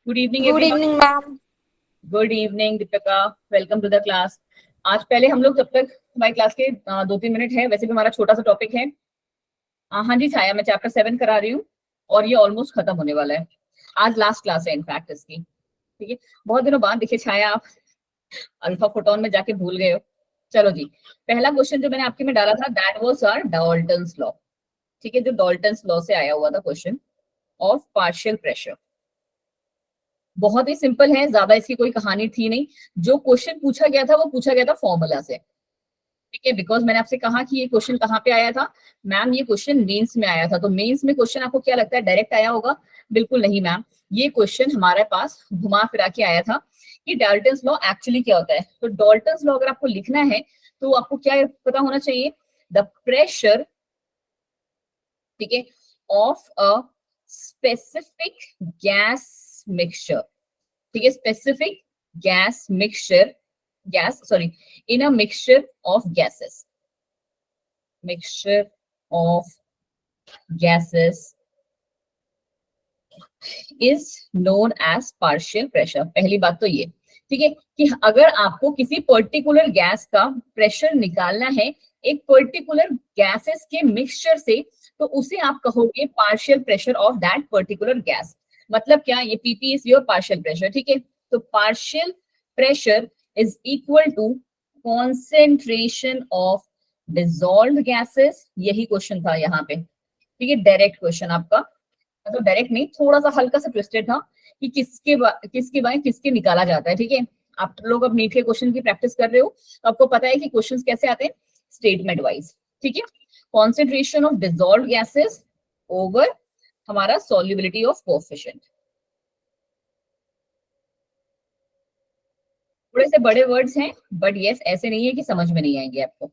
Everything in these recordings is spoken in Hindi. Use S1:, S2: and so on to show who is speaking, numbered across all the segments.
S1: Good evening
S2: good
S1: everyone.
S2: Evening ma'am.
S1: Good evening Deepika, welcome to the class. आज पहले हम लोग जब तक हमारी क्लास के 2-3 मिनट है, वैसे भी हमारा छोटा सा टॉपिक है। हाँ जी छाया, मैं चैप्टर 7 करा रही हूँ और ये ऑलमोस्ट खत्म होने वाला है। आज लास्ट क्लास है इनफैक्ट इसकी। ठीक है, बहुत दिनों बाद देखिए छाया, आप अल्फा फोटोन में जाके भूल गए हो। चलो जी, पहला क्वेश्चन जो मैंने आपके में डाला था that was our Dalton's law. ठीक है, जो डाल्टन्स लॉ से आया हुआ था क्वेश्चन ऑफ पार्शियल प्रेशर। बहुत ही सिंपल है, ज्यादा इसकी कोई कहानी थी नहीं। जो क्वेश्चन पूछा गया था वो पूछा गया था फॉर्मूला से। ठीक है, बिकॉज मैंने आपसे कहा कि ये क्वेश्चन कहाँ पे आया था। मैम ये क्वेश्चन मेंस में आया था, तो मेंस में क्वेश्चन आपको क्या लगता है डायरेक्ट आया होगा? बिल्कुल नहीं मैम, ये क्वेश्चन हमारे पास घुमा फिरा के आया था कि डाल्टन्स लॉ एक्चुअली क्या होता है। तो डाल्टन्स लॉ अगर आपको लिखना है तो आपको क्या पता होना चाहिए? द प्रेशर, ठीक है, of a specific gas mixture. ठीक है, specific gas mixture, gas sorry, in a mixture of gases, mixture of gases is known as partial pressure. पहली बात तो ये, ठीक है, कि अगर आपको किसी पर्टिकुलर गैस का प्रेशर निकालना है एक पर्टिकुलर गैसेस के मिक्सचर से, तो उसे आप कहोगे partial pressure of that particular gas. मतलब क्या? ये PP is your partial pressure. ठीक है, तो partial pressure is equal to concentration of dissolved gases. यही क्वेश्चन था यहाँ पे। ठीक है, डायरेक्ट क्वेश्चन आपका, मतलब डायरेक्ट नहीं, थोड़ा सा हल्का सा ट्विस्टेड था कि किसके बाय किसके निकाला जाता है। ठीक है, आप लोग अब नीट के क्वेश्चन की प्रैक्टिस कर रहे हो तो आपको पता है कि क्वेश्चंस कैसे आते हैं, स्टेटमेंट वाइज। ठीक है, concentration of dissolved gases over हमारा सॉल्युबिलिटी ऑफ कोएफिशिएंट। थोड़े से बड़े वर्ड्स हैं, बट यस ऐसे नहीं है कि समझ में नहीं आएंगे आपको।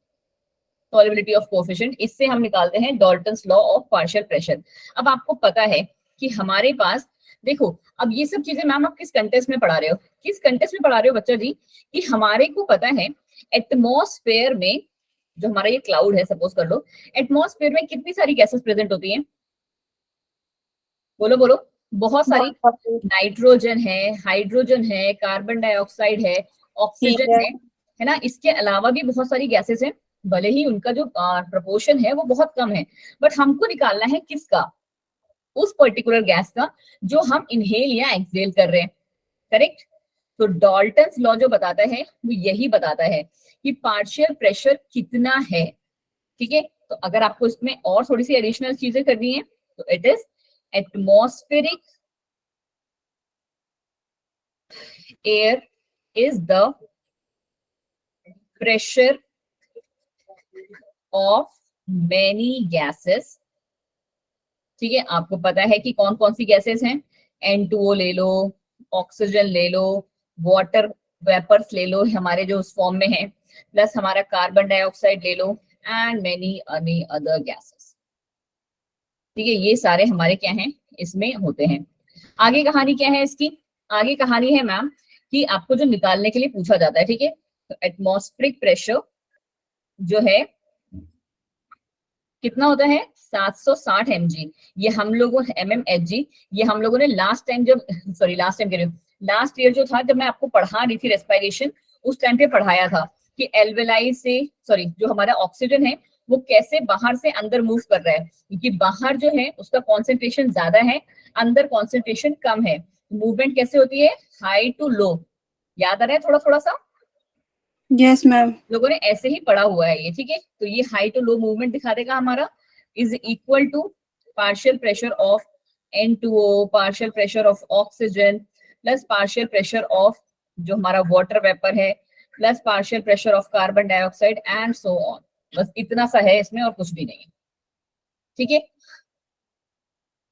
S1: सॉल्युबिलिटी ऑफ कोएफिशिएंट, इससे हम निकालते हैं Dalton's law of partial pressure. अब आपको पता है कि हमारे पास, देखो, अब ये सब चीजें मैम आप किस कंटेक्स्ट में पढ़ा रहे हो? किस कंटेक्स्ट में पढ़ा रहे हो बच्चा जी? कि हमारे को पता है एटमॉस्फेयर में, जो हमारा ये क्लाउड है सपोज कर लो, एटमॉस्फेयर में कितनी सारी गैसेस प्रेजेंट होती हैं? बोलो बोलो। बहुत सारी।
S2: बहुत पसंद।
S1: नाइट्रोजन है, हाइड्रोजन है, कार्बन डाइऑक्साइड है,
S2: ठीक
S1: ऑक्सीजन
S2: है।
S1: है ना? इसके अलावा भी बहुत सारी गैसेस हैं, भले ही उनका जो प्रपोर्शन है वो बहुत कम है, बट हमको निकालना है किसका? उस पर्टिकुलर गैस का जो हम इनहेल या एक्सहेल कर रहे हैं। करेक्ट। तो डाल्टन्स लॉ जो बताता है वो यही बताता है कि पार्शियल प्रेशर कितना है। ठीक है, तो अगर आपको इसमें और थोड़ी सी एडिशनल चीजें करनी है तो it is atmospheric air is the pressure of many gases. ठीक है, आपको पता है कि कौन कौन सी गैसेस हैं? N2O ले लो, ऑक्सीजन ले लो, वाटर वेपर्स ले लो हमारे जो उस फॉर्म में है, प्लस हमारा कार्बन डाइऑक्साइड ले लो, एंड मेनी अनी अदर गैसेस। ठीक है, ये सारे हमारे क्या हैं, इसमें होते हैं। आगे कहानी क्या है इसकी? आगे कहानी है मैम कि आपको जो निकालने के लिए पूछा जाता है, ठीक है, तो एटमॉस्फेरिक प्रेशर जो है कितना होता है? 760 mg। ये हम लोगों mmHg, ये हम लोगों ने लास्ट टाइम जब, सॉरी लास्ट टाइम कह रही हूँ, लास्ट ईयर जो था जब मैं आपको पढ़ा रही थी रेस्पिरेशन, उस टाइम पे पढ़ाया था कि एल्वेलाई से, सॉरी, जो हमारा ऑक्सीजन है वो कैसे बाहर से अंदर मूव कर रहा है, क्योंकि बाहर जो है उसका कॉन्सेंट्रेशन ज्यादा है, अंदर कॉन्सेंट्रेशन कम है। मूवमेंट कैसे होती है? High to low. याद आ रहा है थोड़ा थोड़ा सा?
S2: Yes ma'am.
S1: लोगों ने ऐसे ही पढ़ा हुआ है ये। ठीक है, तो ये हाई टू लो मूवमेंट दिखा देगा हमारा, is equal to partial pressure of N2O, partial pressure of oxygen, plus partial pressure of जो हमारा वाटर वेपर है, plus partial pressure of carbon dioxide and so on. बस इतना सा है इसमें और कुछ भी नहीं है। ठीक है,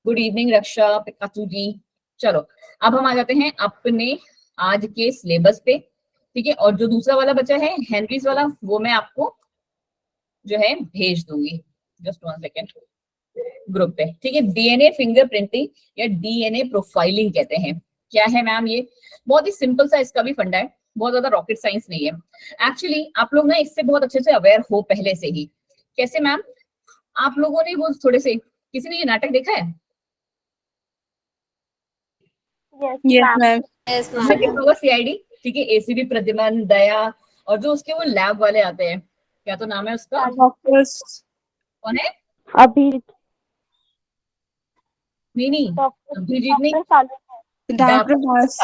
S1: गुड इवनिंग रक्षा पिकाचू जी। चलो, अब हम आ जाते हैं अपने आज के सिलेबस पे। ठीक है, और जो दूसरा वाला बचा है हेनरीज वाला, वो मैं आपको जो है भेज दूंगी, जस्ट 1 सेकेंड, ग्रुप पे। ठीक है, डीएनए फिंगरप्रिंटिंग या डीएनए प्रोफाइलिंग कहते हैं। क्या है मैम ये? बहुत ही सिंपल सा इसका भी फंडा है, बहुत ज्यादा रॉकेट साइंस नहीं है। एक्चुअली आप लोग ना इससे बहुत अच्छे से अवेयर हो पहले से ही। कैसे मैम? आप लोगों ने वो थोड़े से, किसी ने ये नाटक देखा है?
S2: Yes, ma'am.
S3: Yes,
S1: आपने
S3: ma'am.
S1: देखा होगा सीआईडी, ठीक है, एसीबी, प्रद्युमन, दया, और जो उसके वो लैब वाले आते हैं, क्या तो नाम है उसका,
S2: Doctors.
S1: कौन है?
S4: अभी
S1: नहीं, अभिजीत नहीं,
S2: Dr. Has.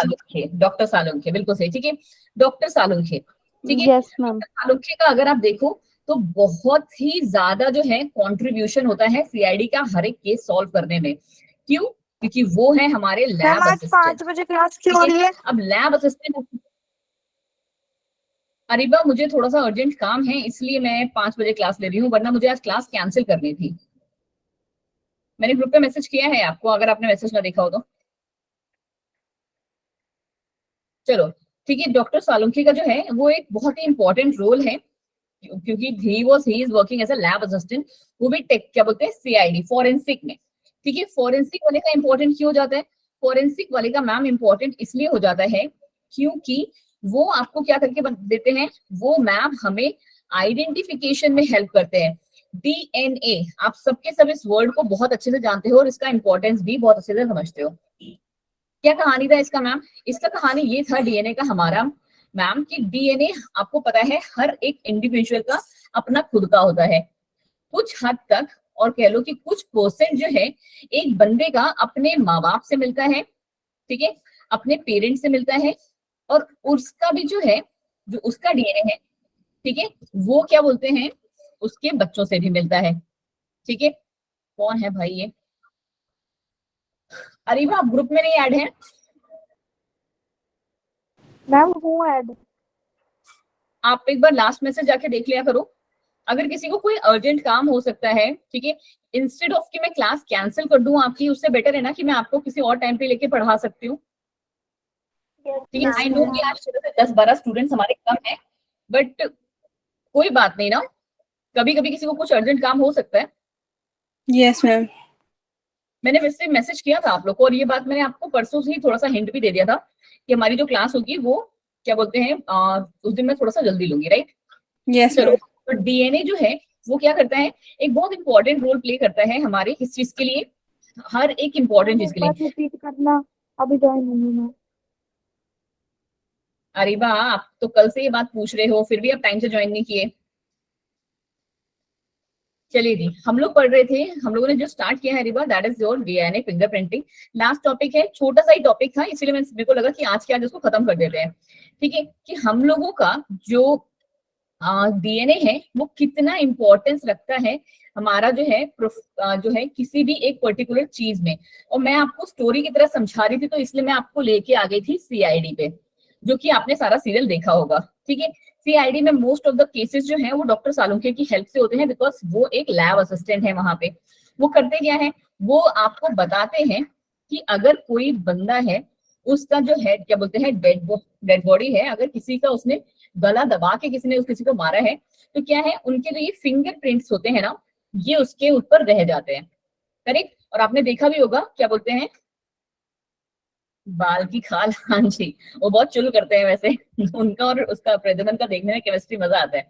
S1: डॉक्टर सालुंखे, बिल्कुल सही, ठीक है, डॉक्टर सालुंखे, ठीक है।
S4: Yes ma'am.
S1: डॉक्टर सालुंखे का अगर आप देखो तो बहुत ही ज्यादा जो है कंट्रीब्यूशन होता है सीआईडी का हर एक केस सॉल्व करने में। क्यों? क्योंकि वो है हमारे लैब
S4: आज
S1: असिस्टेंट।
S4: 5 बजे क्लास क्यों हो रही है?
S1: अब लैब असिस्टेंट, अरीबा मुझे थोड़ा सा अर्जेंट काम है इसलिए मैं 5 बजे क्लास ले रही हूँ, वरना मुझे आज क्लास कैंसिल करनी थी। मैंने ग्रुप पे मैसेज किया है आपको, अगर आपने मैसेज ना देखा हो तो। चलो ठीक है, डॉक्टर सालुंखे का जो है वो एक बहुत ही इंपॉर्टेंट रोल है, क्योंकि he is working as a lab assistant, वो भी टेक क्या बोलते हैं सीआईडी फॉरेंसिक में, ठीक है। फॉरेंसिक वाले का इंपॉर्टेंट क्यों हो जाता है? फॉरेंसिक वाले का मैम इंपॉर्टेंट इसलिए हो जाता है क्योंकि वो आपको क्या करके देते हैं, वो मैम हमें आइडेंटिफिकेशन में हेल्प करते हैं। डीएनए, आप सबके सब इस वर्ड को बहुत अच्छे से जानते हो और इसका इंपॉर्टेंस भी बहुत अच्छे से समझते हो। क्या कहानी था इसका मैम? इसका कहानी ये था डीएनए का हमारा मैम, कि डीएनए आपको पता है हर एक इंडिविजुअल का अपना खुद का होता है कुछ हद तक, और कह लो कि कुछ परसेंट जो है एक बंदे का अपने माँ बाप से मिलता है, ठीक है, अपने पेरेंट्स से मिलता है, और उसका भी जो है, जो उसका डीएनए है, ठीक है, वो क्या बोलते हैं, उसके बच्चों से भी मिलता है, ठीक है। कौन है भाई ये? अरीबा आप ग्रुप में नहीं ऐड है?
S4: मैम हूँ ऐड।
S1: आप एक बार लास्ट मैसेज जाके देख लिया करो, अगर किसी को कोई अर्जेंट काम हो सकता है, ठीक है, इंस्टेड ऑफ कि मैं क्लास कैंसिल कर दूं आपकी, उससे बेटर है ना कि मैं आपको किसी और टाइम पे लेके पढ़ा सकती हूँ, ठीक है। आई नो कि आज 10-12 स्टूडेंट्स हमारे कम है, बट कोई बात नहीं ना, कभी कभी किसी को कुछ अर्जेंट काम हो सकता है।
S2: Yes, ma'am.
S1: मैंने वैसे मैसेज किया था आप लोग को, और ये बात मैंने आपको परसों से ही थोड़ा सा हिंट भी दे दिया था कि हमारी जो क्लास होगी वो क्या बोलते हैं, उस दिन मैं थोड़ा सा जल्दी लूंगी, राइट?
S2: Yes,
S1: चलो,
S2: ma'am.
S1: तो डीएनए जो है वो क्या करता है, एक बहुत इंपॉर्टेंट रोल प्ले करता है हमारे इस चीज के लिए, हर एक इंपॉर्टेंट चीज के लिए।
S4: रिपीट करना, अभी ज्वाइन नहीं हूँ मैं।
S1: अरे वाह, आप तो कल से ये बात पूछ रहे हो, फिर भी आप टाइम से ज्वाइन नहीं किए। चलिए जी, हम लोग पढ़ रहे थे, हम लोगों ने जो स्टार्ट किया है Riba, that is your DNA fingerprinting. Last topic है, छोटा सा ही टॉपिक था, इसीलिए मेरे को लगा कि आज के आज उसको खत्म कर देते हैं, ठीक है, कि हम लोगों का जो डीएनए है वो कितना इंपॉर्टेंस रखता है हमारा जो है किसी भी एक पर्टिकुलर चीज में। और मैं आपको स्टोरी की तरह समझा रही थी, तो इसलिए मैं आपको लेके आ गई थी सीआईडी पे, जो कि आपने सारा सीरियल देखा होगा, ठीक है। सीआईडी में मोस्ट ऑफ द केसेस जो है वो डॉक्टर सालुंखे की हेल्प से होते हैं, बिकॉज वो एक लैब असिस्टेंट है वहां पे। वो करते क्या है, वो आपको बताते हैं कि अगर कोई बंदा है, उसका जो है क्या बोलते हैं डेड बॉडी है, अगर किसी का उसने गला दबा के किसी ने किसी को मारा है, तो क्या है, उनके जो ये फिंगरप्रिंट्स होते हैं ना, ये उसके ऊपर रह जाते हैं, करेक्ट। और आपने देखा भी होगा, क्या बोलते हैं, बाल की खाल, हाँ जी, वो बहुत चुल करते हैं वैसे उनका और उसका प्रद्युमन का देखने में केमिस्ट्री मजा आता है,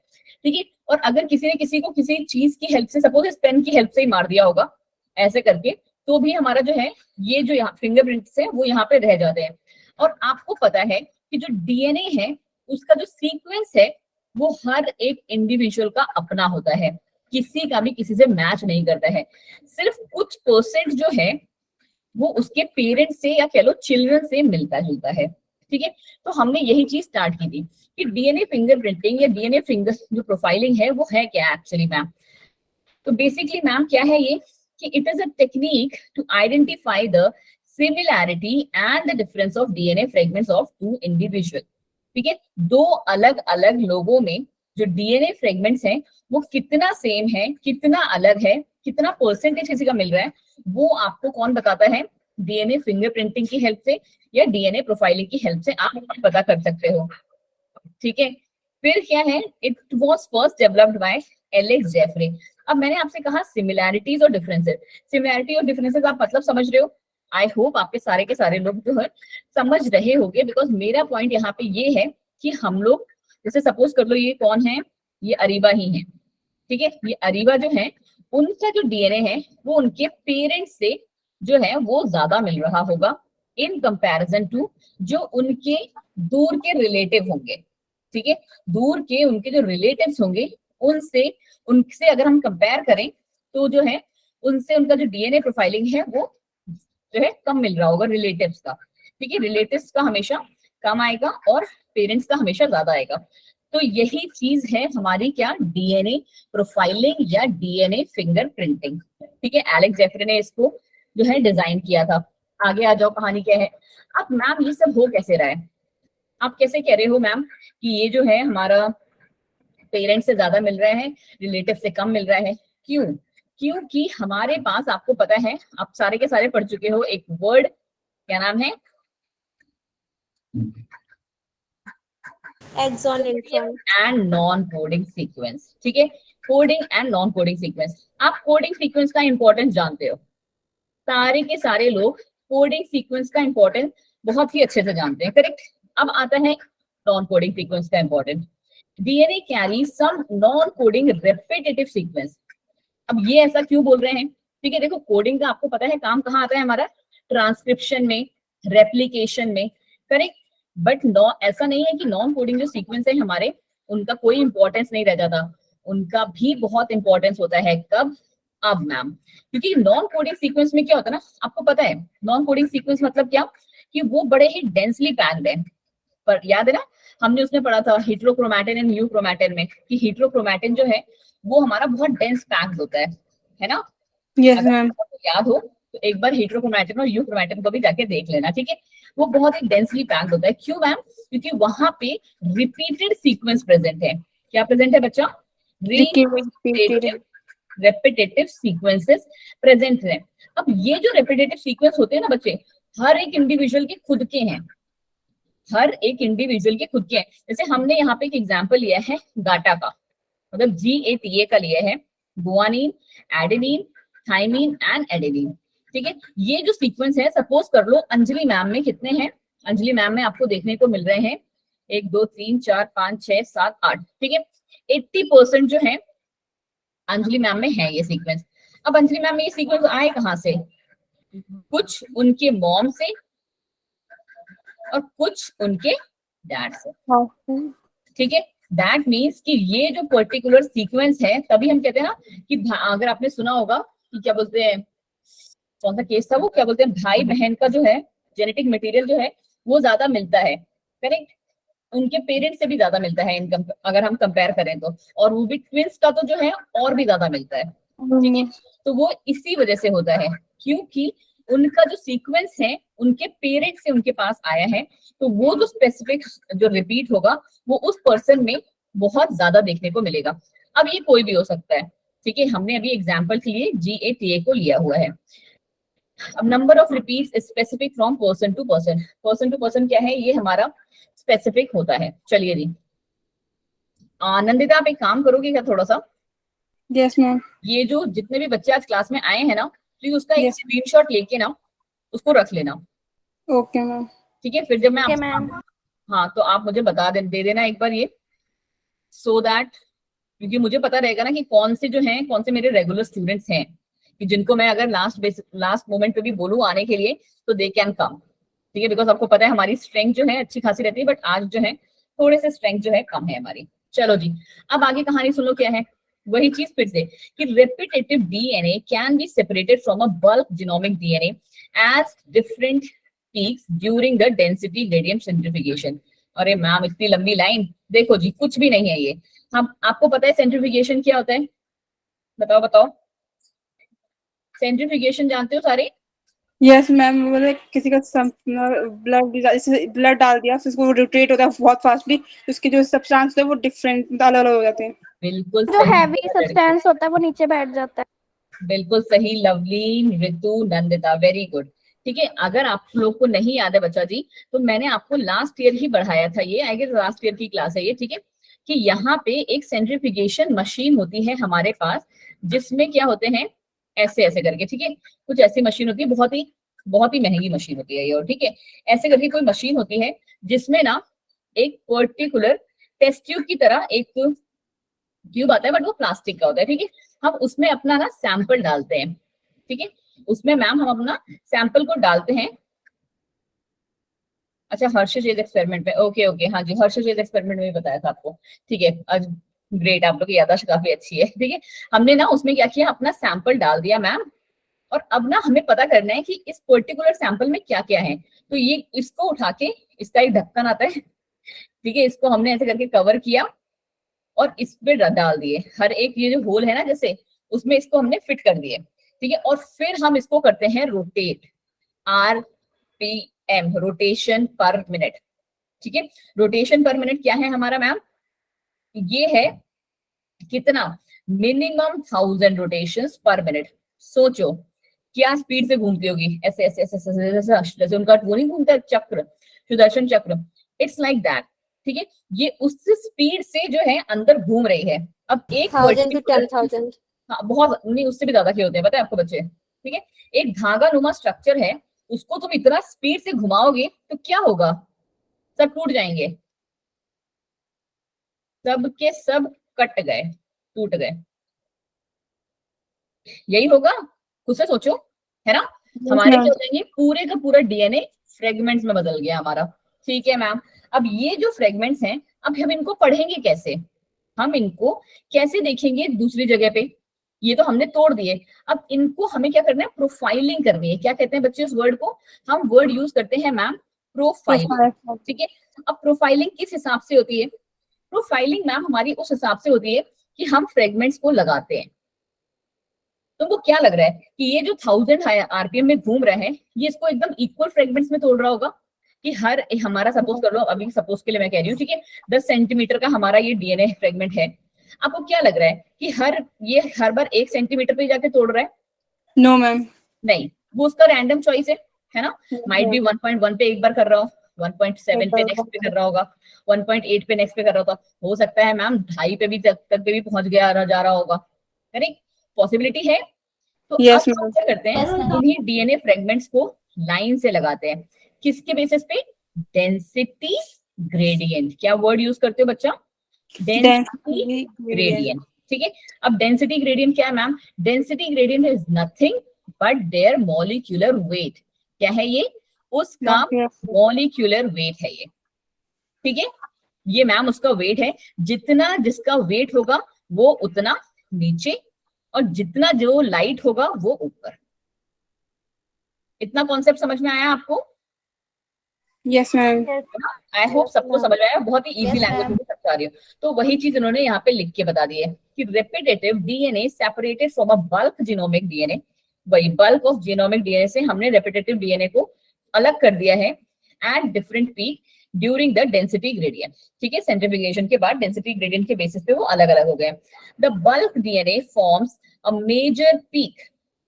S1: ठीक है। और अगर किसी ने किसी को किसी चीज की हेल्प से, सपोज इस पेन की हेल्प से ही मार दिया होगा ऐसे करके, तो भी हमारा जो है ये जो यहाँ फिंगरप्रिंट्स है वो यहाँ पे रह जाते हैं। और आपको पता है कि जो डीएनए है उसका जो सीक्वेंस है वो हर एक इंडिविजुअल का अपना होता है, किसी का भी किसी से मैच नहीं करता है। सिर्फ कुछ परसेंट जो है वो उसके पेरेंट्स से या कह लो चिल्ड्रन से मिलता जुलता है, ठीक है। तो हमने यही चीज स्टार्ट की थी कि डीएनए फिंगरप्रिंटिंग या डीएनए फिंगर जो प्रोफाइलिंग है वो है क्या एक्चुअली मैम। तो बेसिकली मैम क्या है ये, कि it is a technique to identify the similarity and the difference of DNA fragments of two individual, ठीक है। दो अलग अलग लोगों में जो डीएनए फ्रेगमेंट्स हैं वो कितना सेम है, कितना अलग है, कितना परसेंटेज किसी का मिल रहा है, वो आपको कौन बताता है, डीएनए फिंगरप्रिंटिंग की हेल्प से या डीएनए प्रोफाइलिंग की हेल्प से आप पता कर सकते हो, ठीक है। फिर क्या है, it was first developed by Alex Jeffrey. अब मैंने आपसे कहा सिमिलैरिटीज और डिफरेंसेस, सिमिलैरिटी और डिफरेंसेस आप मतलब समझ रहे हो, आई होप आपके सारे के सारे लोग जो है समझ रहे होंगे, बिकॉज मेरा पॉइंट यहाँ पे ये है कि हम लोग, जैसे सपोज कर लो ये कौन है, ये अरीबा ही है, ठीक है। ये अरीबा जो है उनका जो डीएनए है वो उनके पेरेंट्स से जो है वो ज्यादा मिल रहा होगा, इन कंपैरिजन टू जो उनके दूर के रिलेटिव होंगे, ठीक है, दूर के उनके जो रिलेटिव्स होंगे उनसे उनसे अगर हम कंपेयर करें तो जो है उनसे उनका जो डीएनए प्रोफाइलिंग है वो जो है कम मिल रहा होगा रिलेटिव्स का, ठीक है, रिलेटिव्स का हमेशा कम आएगा और पेरेंट्स का हमेशा ज्यादा आएगा। तो यही चीज है हमारी क्या, डीएनए प्रोफाइलिंग या डीएनए फिंगरप्रिंटिंग, ठीक है। एलेक्स जेफरी ने इसको जो है डिजाइन किया था। आगे आ जाओ, कहानी क्या है। अब मैम ये सब हो कैसे रहा है, आप कैसे कह रहे हो मैम कि ये जो है हमारा पेरेंट्स से ज्यादा मिल रहा है, रिलेटिव से कम मिल रहा है, क्यों? क्योंकि हमारे पास, आपको पता है, आप सारे के सारे पढ़ चुके हो एक वर्ड, क्या नाम है?
S4: Exon intron
S1: and non coding sequence, ठीक है, coding and non coding sequence. आप कोडिंग सीक्वेंस का इंपॉर्टेंस जानते हो, सारे के सारे लोग कोडिंग सीक्वेंस का इंपॉर्टेंस बहुत ही अच्छे से जानते हैं, करेक्ट। अब आता है नॉन कोडिंग सीक्वेंस का importance. DNA carry some non coding repetitive sequence. अब ये ऐसा क्यों बोल रहे हैं, ठीक है, देखो कोडिंग का आपको पता है काम कहाँ आता है हमारा, ट्रांसक्रिप्शन में, रेप्लिकेशन में, करेक्ट। बट ऐसा नहीं है कि नॉन कोडिंग जो सीक्वेंस है हमारे उनका कोई इंपॉर्टेंस नहीं रह जाता, उनका भी बहुत इंपॉर्टेंस होता है। कब? अब मैम, क्योंकि नॉन कोडिंग सीक्वेंस में क्या होता है ना, आपको पता है नॉन कोडिंग सीक्वेंस मतलब क्या, कि वो बड़े ही डेंसली पैक्ड है। पर याद है ना, हमने उसमें पढ़ा था हेटेरोक्रोमैटिन एंड यूक्रोमैटिन में, कि हेटेरोक्रोमैटिन जो है वो हमारा बहुत डेंस पैक्ड होता है ना।
S2: Yes,
S1: अगर
S2: ma'am.
S1: आपको याद हो तो एक बार हेटेरोक्रोमैटिन और यूक्रोमैटिन को भी जाके देख लेना, ठीक है। वो बहुत ही डेंसली पैक्ड होता है, क्यों मैम? क्योंकि वहां पे रिपीटेड सीक्वेंस प्रेजेंट है। क्या प्रेजेंट है बच्चा?
S2: Repeated.
S1: रेपिटेटिव सीक्वेंसेस प्रेजेंट है। अब ये जो रेपिटेटिव सीक्वेंस होते हैं ना बच्चे, हर एक इंडिविजुअल के खुद के हैं, हर एक इंडिविजुअल के खुद के हैं। जैसे हमने यहाँ पे एक एग्जांपल लिया है गाटा का, मतलब GATA का लिया है, guanine, adenine, thymine and adenine, ठीक है। ये जो सीक्वेंस है, सपोज कर लो अंजलि मैम में कितने हैं, अंजलि मैम में आपको देखने को मिल रहे हैं 1 2 3 4 5 6 7 8, ठीक है। 80% जो है अंजलि मैम में है ये सीक्वेंस। अब अंजलि मैम में ये सीक्वेंस आए कहाँ से? कुछ उनके मॉम से और कुछ उनके डैड से, ठीक है। दैट मीन्स कि ये जो पर्टिकुलर सीक्वेंस है, तभी हम कहते हैं ना कि अगर आपने सुना होगा कि क्या बोलते हैं, कौन सा केस था वो, क्या बोलते हैं, भाई बहन का जो है जेनेटिक मटेरियल जो है वो ज्यादा मिलता है, करेक्ट, उनके पेरेंट्स से भी ज्यादा मिलता है इनकम, अगर हम कंपेयर करें तो, और वो भी ट्विंस का तो जो है और भी ज्यादा मिलता है, ठीक है। तो वो इसी वजह से होता है, क्योंकि उनका जो सीक्वेंस है उनके पेरेंट्स से उनके पास आया है, तो वो जो स्पेसिफिक जो रिपीट होगा वो उस पर्सन में बहुत ज्यादा देखने को मिलेगा। अब ये कोई भी हो सकता है, ठीक है, हमने अभी एग्जांपल के लिए GATA को लिया हुआ है। अब number of repeats specific from person to person, person to person क्या है, ये हमारा स्पेसिफिक होता है। चलिए जी, नंदिता आप एक काम करोगे क्या थोड़ा सा,
S2: Yes, ma'am.
S1: ये जो जितने भी बच्चे आज क्लास में आए हैं ना, प्लीज उसका एक
S2: Yes.
S1: स्क्रीनशॉट लेके ना उसको रख लेना,
S2: Okay, ma'am.
S1: ठीक है। फिर जब मैं
S4: ओके
S1: आपसे
S4: मैम।
S1: हाँ, तो आप मुझे दे देना एक बार ये, सो दैट, क्योंकि मुझे पता रहेगा ना कि कौन से जो हैं, कौन से मेरे रेगुलर स्टूडेंट्स हैं, कि जिनको मैं अगर लास्ट मोमेंट पे भी बोलूं आने के लिए तो दे कैन कम, ठीक है। बिकॉज आपको पता है हमारी स्ट्रेंथ जो है अच्छी खासी रहती है, बट आज जो है थोड़े से स्ट्रेंथ जो है कम है हमारी। चलो जी, अब आगे कहानी सुन लो, क्या है वही चीज फिर से, कि repetitive DNA can be separated from a bulk genomic DNA as different peaks during the density gradient centrifugation. अरे मैम इतनी लंबी लाइन, देखो जी कुछ भी नहीं है ये। हम, आपको पता है सेंट्रीफिकेशन क्या होता है? बताओ बताओ, सेंट्रीफिकेशन जानते हो सारे?
S2: Yes, ma'am. मतलब किसी का ब्लड डाल दिया, फिर उसको रोटेट होता है बहुत फास्टली, उसके जो सब्सटेंस होते हैं वो डिफरेंट अलग अलग हो जाते हैं।
S1: बिल्कुल
S4: जो
S1: सही
S4: हैवी
S1: लड़के,
S4: सब्सटेंस होता है वो नीचे बैठ जाता है।
S1: बिल्कुल सही, लवली, ऋतु, नंदिता, वेरी गुड, ठीक है। अगर आप लोग को नहीं याद है बच्चा जी, तो मैंने आपको लास्ट ईयर ही बढ़ाया था ये, आई गेस लास्ट ईयर की क्लास है ये, ठीक है, कि यहाँ पे एक सेंट्रीफिकेशन मशीन होती है हमारे पास, जिसमें क्या होते हैं, ऐसे ऐसे करके, ठीक है, कुछ ऐसी मशीन होती है, बहुत ही महंगी मशीन होती है ये, और ठीक है, ऐसे करके कोई मशीन होती है जिसमें ना एक पर्टिकुलर टेस्ट ट्यूब की तरह एक ट्यूब आता है, बट वो प्लास्टिक का होता है, ठीक है। हम उसमें अपना ना सैंपल डालते हैं, ठीक है, उसमें मैम हम अपना सैंपल को डालते हैं, अच्छा हर्षेज एक्सपेरिमेंट में, ओके ओके, हाँ जी हर्षेज एक्सपेरिमेंट में भी बताया था आपको, ठीक है। आज ग्रेट, आप लोग की याददाश्त काफी अच्छी है, ठीक है। हमने ना उसमें क्या किया, अपना सैंपल डाल दिया मैम, और अब ना हमें पता करना है कि इस पर्टिकुलर सैंपल में क्या क्या है। तो ये इसको उठा के, इसका एक ढक्कन आता है, ठीक है, इसको हमने ऐसे करके कवर किया और इस पे डाल दिए, हर एक ये जो होल है ना जैसे, उसमें इसको हमने फिट कर दिए, ठीक है। और फिर हम इसको करते हैं रोटेट, RPM, रोटेशन पर मिनट, ठीक है। रोटेशन पर मिनट क्या है हमारा मैम, ये है कितना, मिनिमम 1000 रोटेशंस पर मिनट। सोचो क्या स्पीड से घूमती होगी, ऐसे ऐसे ऐसे ऐसे ऐसे, जैसे उनका वो नहीं घूमता चक्र, सुदर्शन चक्र, इट्स लाइक दैट, ठीक है। ये उस स्पीड से जो है अंदर घूम रही है। अब एक
S3: 1000 to 10,000।
S1: हाँ बहुत नहीं, उससे भी ज्यादा क्या होते हैं पता है आपको बच्चे, ठीक है। एक धागा नुमा स्ट्रक्चर है, उसको तुम इतना स्पीड से घुमाओगे तो क्या होगा, सब टूट जाएंगे, सब के सब कट गए, टूट गए, यही होगा, खुद से सोचो, है ना। हमारे क्या हो जाएंगे, पूरे का पूरा डीएनए फ्रेगमेंट्स में बदल गया हमारा, ठीक है मैम। अब ये जो फ्रेगमेंट्स हैं, अब हम इनको पढ़ेंगे कैसे, हम इनको कैसे देखेंगे दूसरी जगह पे, ये तो हमने तोड़ दिए। अब इनको हमें क्या करना है, प्रोफाइलिंग करनी है। क्या कहते हैं बच्चे उस वर्ड को, हम वर्ड यूज करते हैं मैम प्रोफाइलिंग, ठीक है। अब प्रोफाइलिंग किस हिसाब से होती है, प्रोफाइलिंग मैम हमारी उस हिसाब से होती है कि हम फ्रेगमेंट्स को लगाते हैं। तुमको क्या लग रहा है कि ये जो 1000 RPM में घूम रहे हैं, ये इसको एकदम इक्वल फ्रेगमेंट्स में तोड़ रहा होगा, कि हर हमारा सपोज कर लो, अभी सपोज के लिए मैं कह रही हूँ, ठीक है, 10 सेंटीमीटर का हमारा ये डीएनए फ्रेगमेंट है। आपको क्या लग रहा है कि ये हर बार 1 सेंटीमीटर पे जाके तोड़ रहा है?
S2: नो मैम,
S1: नहीं, वो उसका रैंडम चॉइस है ना। माइट भी 1.1 पे एक बार कर रहा हो, 1.7 पे नेक्स्ट पे कर रहा होगा, 1.8 पे नेक्स्ट पे कर रहा होगा, हो सकता है मैम 2.5 पे भी तक पे भी पहुंच गया जा रहा होगा, करेक्ट, पॉसिबिलिटी है। तो अब
S2: यस
S1: हम
S2: मैम,
S1: क्या करते हैं, इन्हीं डीएनए फ्रेगमेंट्स को लाइन से लगाते हैं, किसके बेसिस पे, डेंसिटी ग्रेडियंट। क्या वर्ड यूज करते हो बच्चा, डेंसिटी ग्रेडियंट, ठीक है। अब डेंसिटी ग्रेडियंट क्या है ma'am, density gradient is nothing but their molecular weight. क्या है ये, उसका मॉलिक्यूलर वेट है ये, ठीक है। ये मैम उसका वेट है, जितना जिसका वेट होगा वो उतना नीचे, और जितना जो लाइट होगा वो ऊपर। इतना कॉन्सेप्ट समझ में आया आपको?
S2: यस मैम,
S1: आई होप सबको समझ में आया, बहुत ही इजी लैंग्वेज में समझा रही हूँ। तो वही चीज उन्होंने यहाँ पे लिख के बता दी है कि repetitive DNA separated from a bulk genomic DNA, वही बल्क ऑफ जीनोमिक डीएनए से हमने रेपिटेटिव डीएनए को अलग कर दिया है at different peak during the density gradient, ठीक है। सेंट्रीफ्यूगेशन के बाद डेंसिटी ग्रेडियंट के बेसिस पे वो अलग अलग हो गए। The bulk DNA forms a major peak,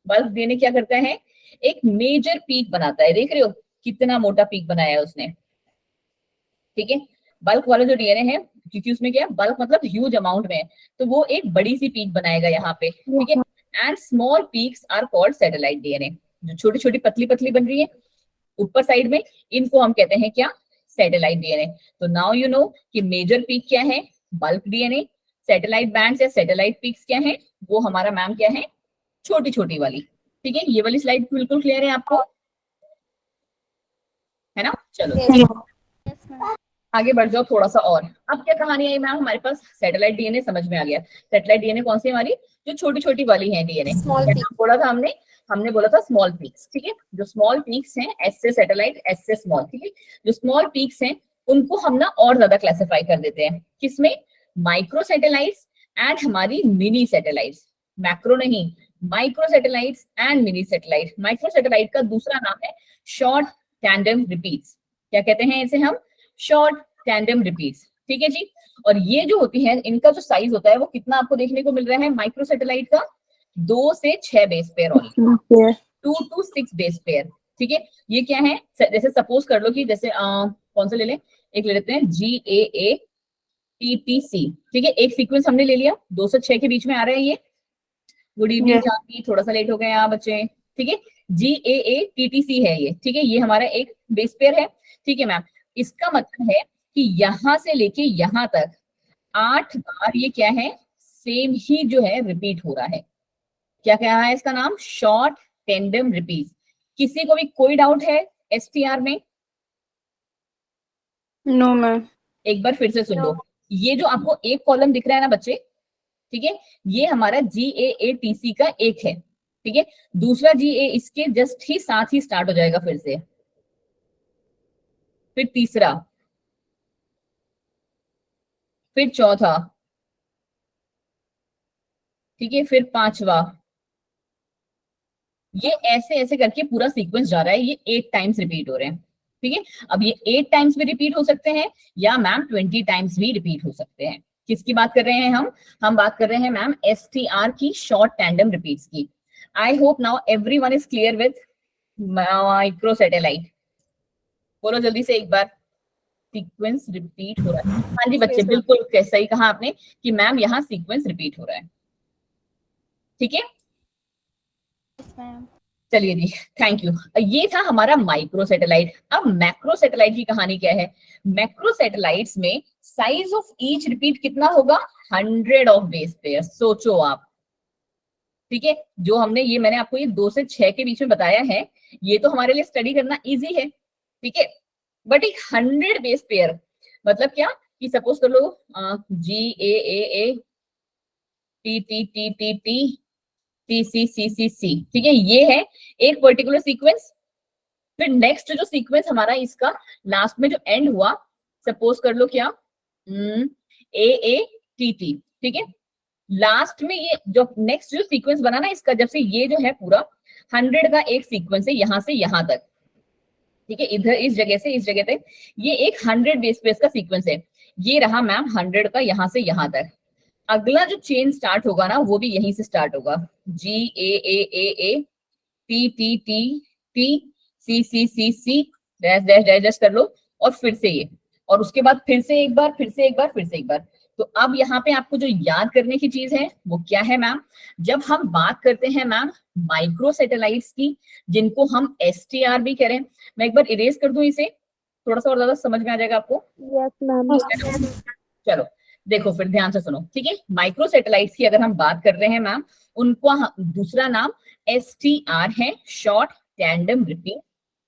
S1: bulk DNA क्या करता है, एक मेजर पीक बनाता है, देख रहे हो कितना मोटा पीक बनाया है उसने, ठीक है। बल्क वाला जो डीएनए है, क्योंकि उसमें क्या है, बल्क मतलब ह्यूज अमाउंट में है, तो वो एक बड़ी सी पीक बनाएगा यहाँ पे, ठीक है। And small peaks are called satellite DNA, जो छोटी छोटी पतली पतली बन रही है ऊपर साइड में, इनको हम कहते हैं क्या, सैटेलाइट डीएनए। तो नाउ यू नो कि मेजर पीक क्या है, बल्क डीएनए, सैटेलाइट बैंड्स या सैटेलाइट पीक्स क्या है, वो हमारा मैम क्या है, छोटी छोटी वाली, ठीक है। ये वाली स्लाइड बिल्कुल क्लियर है आपको, है ना। चलो आगे बढ़ जाओ थोड़ा सा और। अब क्या कहानी आई मैम, हमारे पास सैटेलाइट डीएनए समझ में आ गया। सैटेलाइट डीएनए कौन सी हमारी, जो छोटी छोटी वाली है डीएनए,
S3: Small peak.
S1: बोला था हमने बोला था स्मॉल पीक्स, ठीक है। जो स्मॉल पीक्स हैं, एस से सैटेलाइट, एस से स्मॉल, ठीक है। जो स्मॉल पीक्स हैं उनको हम ना और ज्यादा क्लासिफाई कर देते हैं, किसमें, माइक्रो सैटेलाइट्स एंड हमारी मिनी सैटेलाइट्स, मैक्रो नहीं, micro satellites and mini satellite. Micro satellite का दूसरा नाम है शॉर्ट टैंडेम रिपीट्स। क्या कहते हैं इसे हम, शॉर्ट टैंडेम रिपीट्स, ठीक है जी। और ये जो होती है, इनका जो साइज होता है वो कितना आपको देखने को मिल रहा है, माइक्रो सैटेलाइट का 2 से 6 base pair, only 2 to 6 base pair, ठीक है। ये क्या है, जैसे सपोज कर लो कि जैसे कौन सा ले लें, एक ले लेते हैं GAATTC, ठीक है। एक सीक्वेंस हमने ले लिया, 2 से 6 के बीच में आ रहा है ये। गुड इवनिंग जानकी, थोड़ा सा लेट हो गए यहाँ बच्चे, ठीक है। GAATTC है ये, ठीक है। ये हमारा एक बेस पेयर है, ठीक है मैम। इसका मतलब है कि यहां से लेके यहां तक 8 बार ये क्या है, सेम ही जो है रिपीट हो रहा है। क्या क्या है इसका नाम, शॉर्ट टेंडम रिपीट। किसी को भी कोई डाउट है STR में,
S2: नो मैम।
S1: एक बार फिर से सुन लो, ये जो आपको एक कॉलम दिख रहा है ना बच्चे, ठीक है, ये हमारा GAATC का एक है, ठीक है। दूसरा GA इसके जस्ट ही साथ ही स्टार्ट हो जाएगा फिर से, फिर तीसरा, फिर चौथा, ठीक है, फिर पांचवा, ये ऐसे ऐसे करके पूरा सीक्वेंस जा रहा है, ये 8 टाइम्स रिपीट हो रहे हैं, ठीक है। अब ये 8 टाइम्स भी रिपीट हो सकते हैं या मैम 20 टाइम्स भी रिपीट हो सकते हैं। किसकी बात कर रहे हैं हम बात कर रहे हैं मैम STR की, शॉर्ट टैंडम रिपीट्स की। I hope now everyone is clear with micro satellite. बोलो जल्दी से एक बार, सीक्वेंस रिपीट हो रहा है। हाँ जी बच्चे, बिल्कुल सही कहा आपने कि मैम यहाँ सीक्वेंस रिपीट हो रहा है, ठीक है। चलिए जी, थैंक यू। ये था हमारा माइक्रो सैटेलाइट। अब मैक्रो सैटेलाइट की कहानी क्या है? मैक्रो सैटेलाइट्स में साइज ऑफ ईच रिपीट कितना होगा? 100 ऑफ बेस पेयर। सोचो आप, ठीक है, जो हमने ये मैंने आपको ये 2 से 6 के बीच में बताया है, ये तो हमारे लिए स्टडी करना इजी है, ठीक है। बट एक 100 बेस पेयर मतलब क्या कि सपोज कर लो GAAA TTTTT TCCCC, ठीक है, ये है एक पर्टिकुलर सीक्वेंस। फिर नेक्स्ट जो सीक्वेंस हमारा इसका लास्ट में जो एंड हुआ, सपोज कर लो क्या AATT, ठीक है। लास्ट में ये जो नेक्स्ट जो सीक्वेंस बना ना इसका, जब से ये जो है पूरा 100 का एक सीक्वेंस है यहां से यहां तक, ठीक है, इधर इस जगह से इस जगह तक, ये एक 100 बेस पेयर्स का सीक्वेंस है। ये रहा मैम 100 का यहां से यहां तक। अगला जो चेन स्टार्ट होगा ना वो भी यहीं से स्टार्ट होगा, GAAAA TTTT CCCC dash dash dash dash कर लो, और फिर से ये, और उसके बाद फिर से एक बार, फिर से एक बार, फिर से एक बार। तो अब यहाँ पे आपको जो याद करने की चीज है वो क्या है मैम? जब हम बात करते हैं मैम माइक्रो सैटेलाइट्स की, जिनको हम STR भी कह रहे हैं, मैं एक बार इरेज कर दूं इसे, थोड़ा सा और ज्यादा समझ में आ जाएगा आपको।
S4: Yes ma'am.
S1: चलो देखो फिर ध्यान से सुनो, ठीक है। माइक्रो सैटेलाइट्स की अगर हम बात कर रहे हैं मैम, उनका दूसरा नाम STR है, short tandem repeat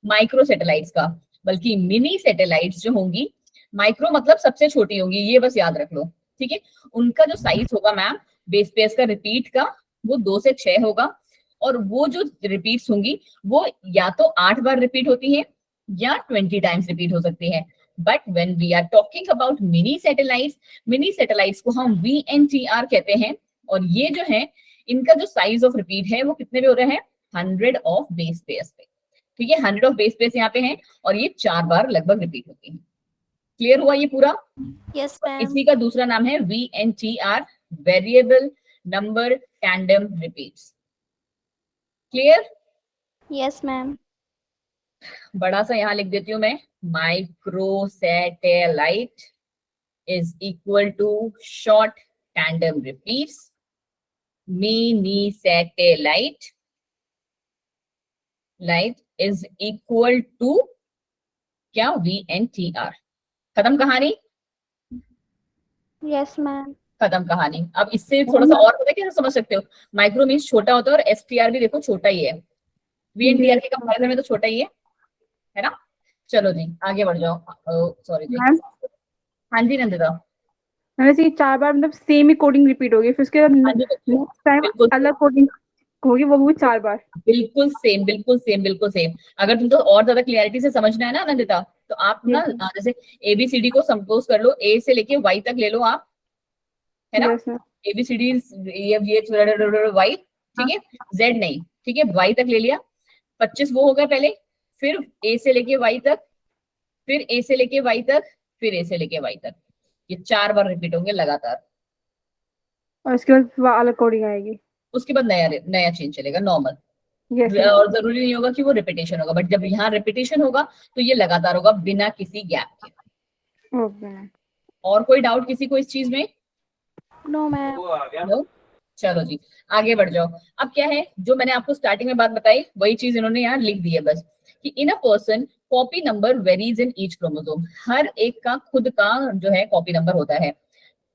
S1: micro satellites का। बल्कि मिनी सैटेलाइट्स जो होंगी, माइक्रो मतलब सबसे छोटी होंगी, ये बस याद रख लो, ठीक है। उनका जो साइज होगा मैम बेस पेयर्स का रिपीट का, वो 2 से 6 होगा। और वो जो रिपीट्स होंगी वो या तो 8 बार रिपीट होती है या 20 टाइम्स रिपीट हो सकती है। But when we are talking about mini satellites को हम VNTR कहते हैं। और ये जो है इनका जो साइज ऑफ रिपीट है वो कितने पे हो रहे हैं? 100 ऑफ बेस पेयर्स पे, ठीक है। 100 ऑफ बेस पेयर्स यहाँ पे हैं और ये 4 बार लगभग रिपीट होती है। क्लियर हुआ ये पूरा?
S4: Yes ma'am.
S1: इसी का दूसरा नाम है VNTR, variable number tandem repeats. Clear?
S4: Yes ma'am.
S1: बड़ा सा यहां लिख देती हूँ मैं, micro satellite is equal to short tandem repeats, mini satellite is equal to क्या? VNTR। खत्म कहानी?
S4: Yes ma'am.
S1: खत्म कहानी। अब इससे थोड़ा सा और पता है कैसे समझ सकते हो? माइक्रो मीन्स छोटा होता है और STR भी देखो छोटा ही है, VNTR के कंपैरिजन में तो छोटा ही है ना। चलो जी आगे बढ़ जाओ। सॉरी जी,
S2: मैम
S1: हाँ जी नंदिता।
S2: वैसे ये 4 बार मतलब सेम ही कोडिंग रिपीट होगी, फिर उसके बाद
S1: हाँ जी बच्चे,
S2: नेक्स्ट टाइम
S1: बिल्कुल
S2: अलग कोडिंग होगी, वो भी 4 बार।
S1: बिल्कुल सेम, बिल्कुल सेम, बिल्कुल सेम। अगर तुमको और ज्यादा क्लियरिटी से समझना है ना नंदिता, तो आप ना जैसे ABCD को सपोज कर लो, A से लेके Y तक ले लो आप, है ना।
S2: Yes ma'am.
S1: ABCD Y, ठीक है, Z नहीं, ठीक है, Y तक ले लिया। 25 वो होगा पहले, फिर A से लेके Y तक, फिर A से लेके Y तक, फिर A से लेके Y तक। ये 4 बार रिपीट होंगे लगातार।
S2: और उसके बाद अलग कोडिंग आएगी।
S1: उसके बाद नया नया चेंज चलेगा नॉर्मल।
S2: यस
S1: और जरूरी नहीं होगा कि वो रिपीटेशन होगा, बट जब यहाँ रिपीटेशन होगा तो ये लगातार होगा बिना किसी गैप के।
S2: ओके।
S1: और कोई डाउट किसी को इस चीज में?
S4: No ma'am.
S1: नो? चलो जी आगे बढ़ जाओ। अब क्या है, जो मैंने आपको स्टार्टिंग में बात बताई वही चीज इन्होंने यहाँ लिख दी है बस, कि in a person copy number varies in each chromosome. हर एक का खुद का जो है कॉपी नंबर होता है।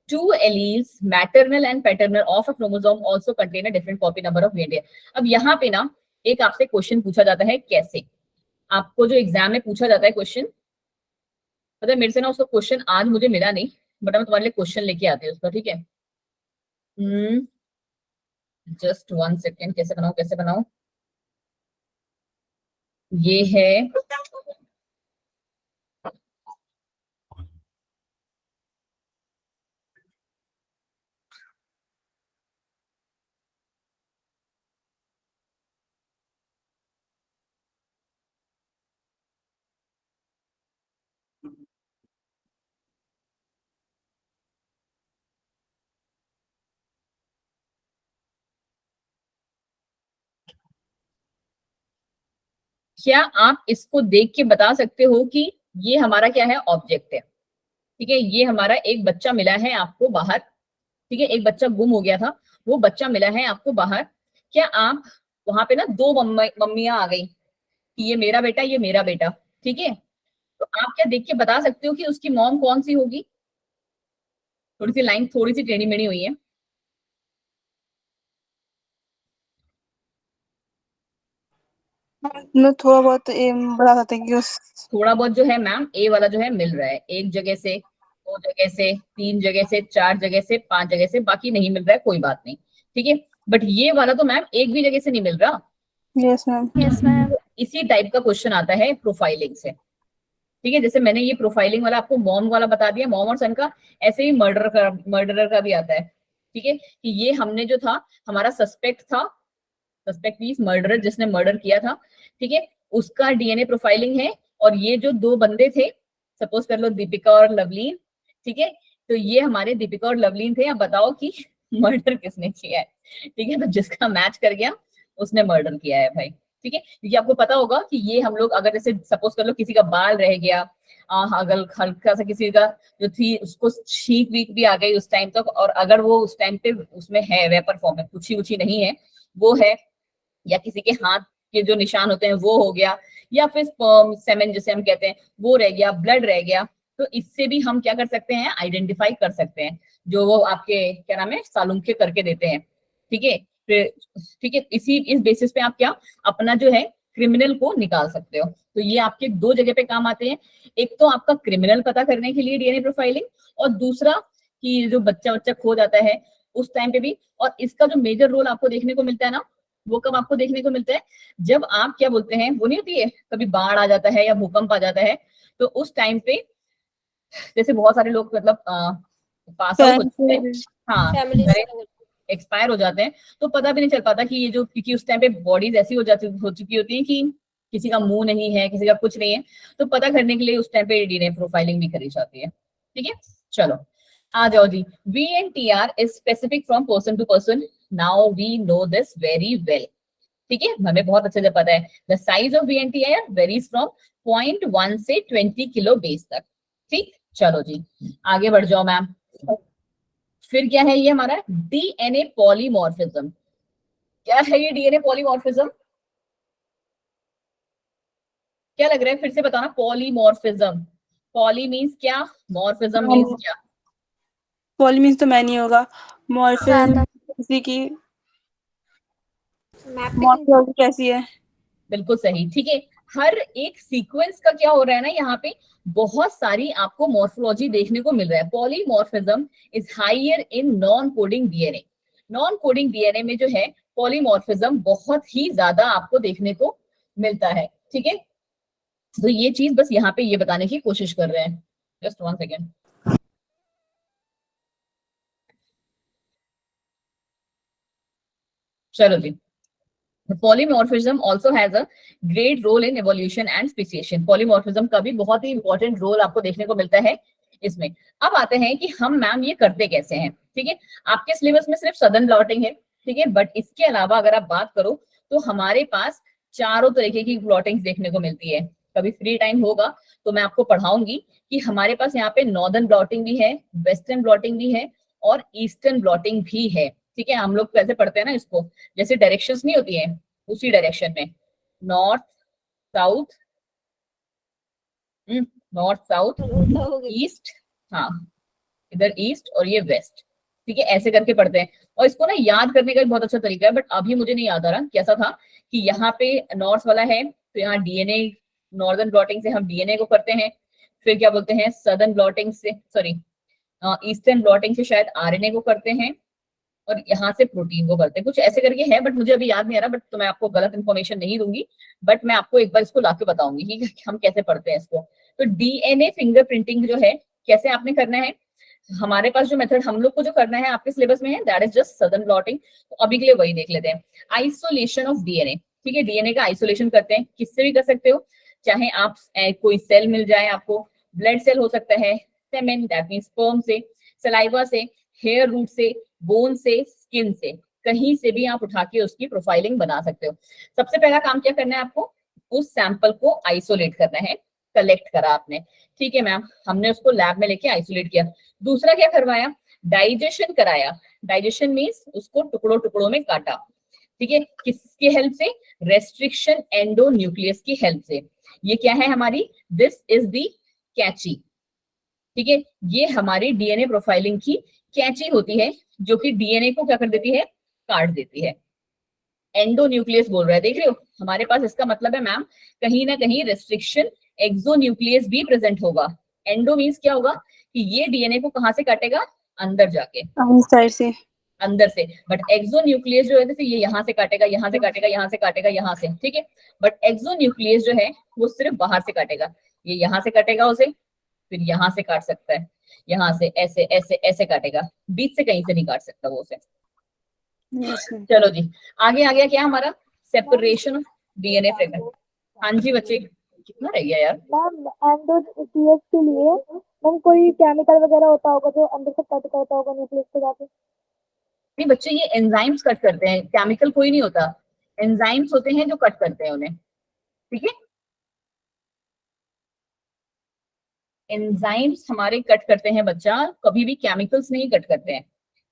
S1: 2 alleles maternal and paternal of a chromosome also contain a different copy number of DNA। अब यहाँ पे ना एक आपसे क्वेश्चन पूछा जाता है, कैसे? आपको जो एग्जाम में पूछा जाता है क्वेश्चन, मतलब मेरे से ना उसका क्वेश्चन आज मुझे मिला नहीं, बट मैं तुम्हारे लिए क्वेश्चन लेके आती हूँ उसका, ठीक है। जस्ट 1 सेकेंड, कैसे बनाऊं कैसे बनाऊं। ये है क्या आप इसको देख के बता सकते हो कि ये हमारा क्या है, ऑब्जेक्ट है, ठीक है। ये हमारा एक बच्चा मिला है आपको बाहर, ठीक है, एक बच्चा गुम हो गया था, वो बच्चा मिला है आपको बाहर। क्या आप वहां पे ना दो मम्मियां आ गई कि ये मेरा बेटा ये मेरा बेटा, ठीक है। तो आप क्या देख के बता सकते हो कि उसकी मॉम कौन सी होगी? थोड़ी सी लाइन थोड़ी सी टेढ़ी मेढ़ी हुई है।
S2: मैं थोड़ा बहुत बता सकते हैं कि उस
S1: थोड़ा बहुत जो है मैम, ए वाला जो है मिल रहा है एक जगह से, दो जगह से, तीन जगह से, चार जगह से, पांच जगह से, बाकी नहीं मिल रहा है, कोई बात नहीं, ठीक है। बट ये वाला तो मैम एक भी जगह से नहीं मिल रहा।
S2: Yes ma'am.
S4: Yes, ma'am.
S1: इसी टाइप का क्वेश्चन आता है प्रोफाइलिंग से, ठीक है। जैसे मैंने ये प्रोफाइलिंग वाला आपको मॉम वाला बता दिया, मॉम और सन का, ऐसे ही मर्डरर का भी आता है, ठीक है। कि ये हमने जो था, हमारा सस्पेक्ट था, सस्पेक्ट मींस मर्डरर, जिसने मर्डर किया था, ठीक है, उसका डीएनए प्रोफाइलिंग है। और ये जो दो बंदे थे, सपोज कर लो दीपिका और लवलीन, ठीक है, तो ये हमारे दीपिका और लवलीन थे। अब बताओ कि मर्डर किसने किया है, ठीक है। तो जिसका मैच कर गया उसने मर्डर किया है भाई, ठीक है। क्योंकि आपको पता होगा कि ये हम लोग अगर जैसे सपोज कर लो किसी का बाल रह गया, अगर हल्का सा किसी का जो थी उसको छींक वीक भी आ गई उस टाइम तक, और अगर वो उस टाइम पे उसमें है वेपर फॉर्म में, कुछ ही नहीं है, वो है, या किसी के हाथ के जो निशान होते हैं वो हो गया, या फिर स्पर्म सेमेन जिसे हम कहते हैं वो रह गया, ब्लड रह गया, तो इससे भी हम क्या कर सकते हैं, आइडेंटिफाई कर सकते हैं, जो वो आपके क्या नाम है सालुंखे करके देते हैं, ठीक है। फिर ठीक है, इस बेसिस पे आप क्या अपना जो है क्रिमिनल को निकाल सकते हो। तो ये आपके दो जगह पे काम आते हैं, एक तो आपका क्रिमिनल पता करने के लिए डीएनए प्रोफाइलिंग, और दूसरा कि जो बच्चा बच्चा खो जाता है उस टाइम पे भी। और इसका जो मेजर रोल आपको देखने को मिलता है ना, वो कब आपको देखने को मिलता है, जब आप क्या बोलते हैं, वो नहीं होती है कभी बाढ़ आ जाता है या भूकंप आ जाता है, तो उस टाइम पे जैसे बहुत सारे लोग मतलब पास आउट हो जाते हैं, हाँ, एक्सपायर हो जाते हैं, तो पता भी नहीं चल पाता कि ये जो, क्योंकि उस टाइम पे बॉडीज ऐसी हो चुकी होती है कि किसी का मुंह नहीं है, किसी का कुछ नहीं है, तो पता करने के लिए उस टाइम पे डीएनए प्रोफाइलिंग भी करी जाती है, ठीक है। चलो आ जाओ जी। VNTR is specific from person to person, now we know this very well, ठीक है, हमें बहुत अच्छे से पता है। The size of VNTR varies from 0.1 से 20 किलो बेस तक, ठीक। चलो जी आगे बढ़ जाओ मैम। फिर क्या है ये हमारा डीएनए पॉलीमॉर्फिज्म। क्या है ये डीएनए पॉलीमॉर्फिज्म? क्या लग रहा है, फिर से बताना। पॉलीमॉर्फिज्म, पॉली मीन्स क्या, मॉर्फिज्म मीन्स क्या?
S2: पॉली मीन्स तो मैं नहीं होगा, मॉर्फिज्म
S4: ज़्यादा
S2: किसी की मॉर्फोलॉजी कैसी है।
S1: बिल्कुल सही, ठीक है। हर एक सीक्वेंस का क्या हो रहा है ना, यहाँ पे बहुत सारी आपको मॉर्फोलॉजी देखने को मिल रहा है। Polymorphism is higher in non coding DNA. Non coding DNA में जो है पॉलीमॉर्फिज्म बहुत ही ज्यादा आपको देखने को मिलता है, ठीक है। तो ये चीज बस यहाँ पे ये बताने की कोशिश कर रहे हैं। Just 1 second. चलो जी। Polymorphism also has a great role in evolution and speciation. Polymorphism का भी बहुत ही इंपॉर्टेंट रोल आपको देखने को मिलता है इसमें। अब आते हैं कि हम मैम ये करते कैसे हैं, ठीक है। आपके सिलेबस में सिर्फ सदर्न ब्लॉटिंग है, ठीक है, बट इसके अलावा अगर आप बात करो तो हमारे पास चारों तरीके की ब्लॉटिंग देखने को मिलती है। कभी फ्री टाइम होगा तो मैं आपको पढ़ाऊंगी कि हमारे पास यहाँ पे नॉर्दर्न ब्लॉटिंग भी है, वेस्टर्न ब्लॉटिंग भी है, और ईस्टर्न ब्लॉटिंग भी है, ठीक है। हम लोग कैसे पढ़ते हैं ना इसको, जैसे डायरेक्शंस नहीं होती है उसी डायरेक्शन में, north south, north south east, हाँ, इधर ईस्ट और ये वेस्ट, ठीक है, ऐसे करके पढ़ते हैं। और इसको ना याद करने का एक बहुत अच्छा तरीका है, बट अभी मुझे नहीं याद आ रहा कैसा था, कि यहाँ पे नॉर्थ वाला है तो यहाँ डीएनए, नॉर्दर्न ब्लॉटिंग से हम डीएनए को करते हैं, फिर क्या बोलते हैं, सदर्न ब्लॉटिंग से, सॉरी ईस्टर्न ब्लॉटिंग से शायद आरएनए को करते हैं, और यहाँ से प्रोटीन को करते हैं, कुछ ऐसे करके है, बट मुझे अभी याद नहीं आ रहा, बट तो मैं आपको गलत इन्फॉर्मेशन नहीं दूंगी, बट मैं आपको एक बार इसको लाके बताऊंगी कि हम कैसे पढ़ते हैं इसको। तो डीएनए फिंगरप्रिंटिंग जो है कैसे आपने करना है, हमारे पास जो मेथड हम लोग को जो करना है आपके सिलेबस में है, that is just southern blotting. तो अभी के लिए वही देख लेते हैं, आइसोलेशन ऑफ डीएनए। ठीक है, डीएनए का आइसोलेशन करते हैं, किससे भी कर सकते हो, चाहे आप कोई सेल मिल जाए आपको, ब्लड सेल हो सकता है, सेमेन दैट मींस स्पर्म से, सलाइवा से, हेयर रूट से, बोन से, स्किन से, कहीं से भी आप उठा के उसकी प्रोफाइलिंग बना सकते हो। सबसे पहला काम क्या करना है आपको, उस सैंपल को आइसोलेट करना है, कलेक्ट करा आपने, ठीक है मैम, हमने उसको लैब में लेके आइसोलेट किया। दूसरा क्या करवाया, डाइजेशन कराया। डाइजेशन मीन्स उसको टुकड़ों टुकड़ों में काटा, ठीक है, किसके हेल्प से, रेस्ट्रिक्शन एंडो न्यूक्लियस की हेल्प से। ये क्या है हमारी, दिस इज दी कैची, ठीक है, ये हमारी डीएनए प्रोफाइलिंग की कैची होती है, जो कि डीएनए को क्या कर देती है, काट देती है। एंडो न्यूक्लियस बोल रहा है, देख रहे हो हमारे पास, इसका मतलब है मैम कहीं ना कहीं रेस्ट्रिक्शन एक्सो न्यूक्लियस भी प्रेजेंट होगा। एंडो मीन्स क्या होगा कि ये डीएनए को कहां से काटेगा, अंदर जाके,
S2: साइड से,
S1: अंदर से, बट एक्सो न्यूक्लियस जो है जैसे ये यहाँ से काटेगा, यहाँ से काटेगा, यहाँ से काटेगा, यहाँ से, ठीक है, बट एक्सो न्यूक्लियस जो है वो सिर्फ बाहर से काटेगा, ये यहाँ से काटेगा उसे, फिर यहाँ से काट सकता है, यहाँ से ऐसे ऐसे ऐसे काटेगा, बीच से कहीं से नहीं काट सकता वो उसे। चलो जी, आगे आ गया क्या हमारा, सेपरेशन ऑफ डीएनए फ्रेगमेंट। हाँ जी बच्चे, कितना रह गया यार,
S4: मैम एंडोडीएस के लिए मैम कोई केमिकल वगैरह होता होगा जो अंदर से कट करता होगा न्यूक्लियस पे जाके?
S1: नहीं बच्चे, ये एंजाइम्स कट करते हैं, केमिकल कोई नहीं होता, एंजाइम्स होते हैं जो कट करते हैं उन्हें, ठीक है, एंजाइम्स हमारे कट करते हैं बच्चा, कभी भी केमिकल्स नहीं कट करते हैं,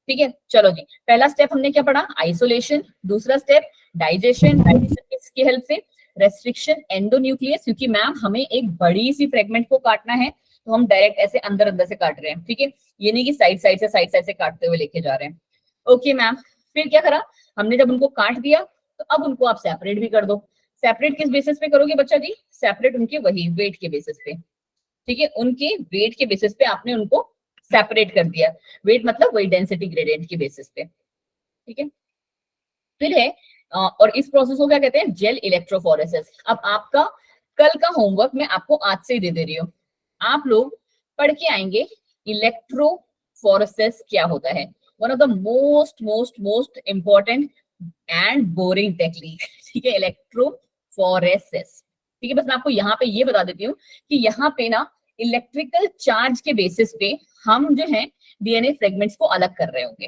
S1: ठीक है। चलो जी, पहला स्टेप हमने क्या पढ़ा, आइसोलेशन, दूसरा स्टेप डाइजेशन, डाइजेशन किसकी हेल्प से, रेस्ट्रिक्शन एंडोन्यूक्लियस, क्योंकि मैम हमें एक बड़ी सी फ्रेगमेंट को काटना है, तो हम डायरेक्ट ऐसे अंदर अंदर से काट रहे हैं, ठीक है, ये नहीं कि साइड साइड से काटते हुए लेके जा रहे हैं। ओके मैम, फिर क्या करा हमने, जब उनको काट दिया तो अब उनको आप सेपरेट भी कर दो। सेपरेट किस बेसिस पे करोगे बच्चा जी, सेपरेट उनके वही वेट के बेसिस पे, ठीक है, उनके वेट के बेसिस पे आपने उनको सेपरेट कर दिया, वेट मतलब वही डेंसिटी ग्रेडियंट के बेसिस पे, ठीक है। फिर है और इस प्रोसेस को क्या कहते हैं, जेल इलेक्ट्रोफोरेसिस। अब आपका कल का होमवर्क मैं आपको आज से ही दे दे रही हूँ, आप लोग पढ़ के आएंगे इलेक्ट्रोफोरेसिस क्या होता है, one of the most most most important and boring technique, ठीक है, इलेक्ट्रोफोरेसिस, ठीक है। बस मैं आपको यहाँ पे ये बता देती हूँ कि यहाँ पे ना इलेक्ट्रिकल चार्ज के बेसिस पे हम जो है डीएनए फ्रेगमेंट्स को अलग कर रहे होंगे,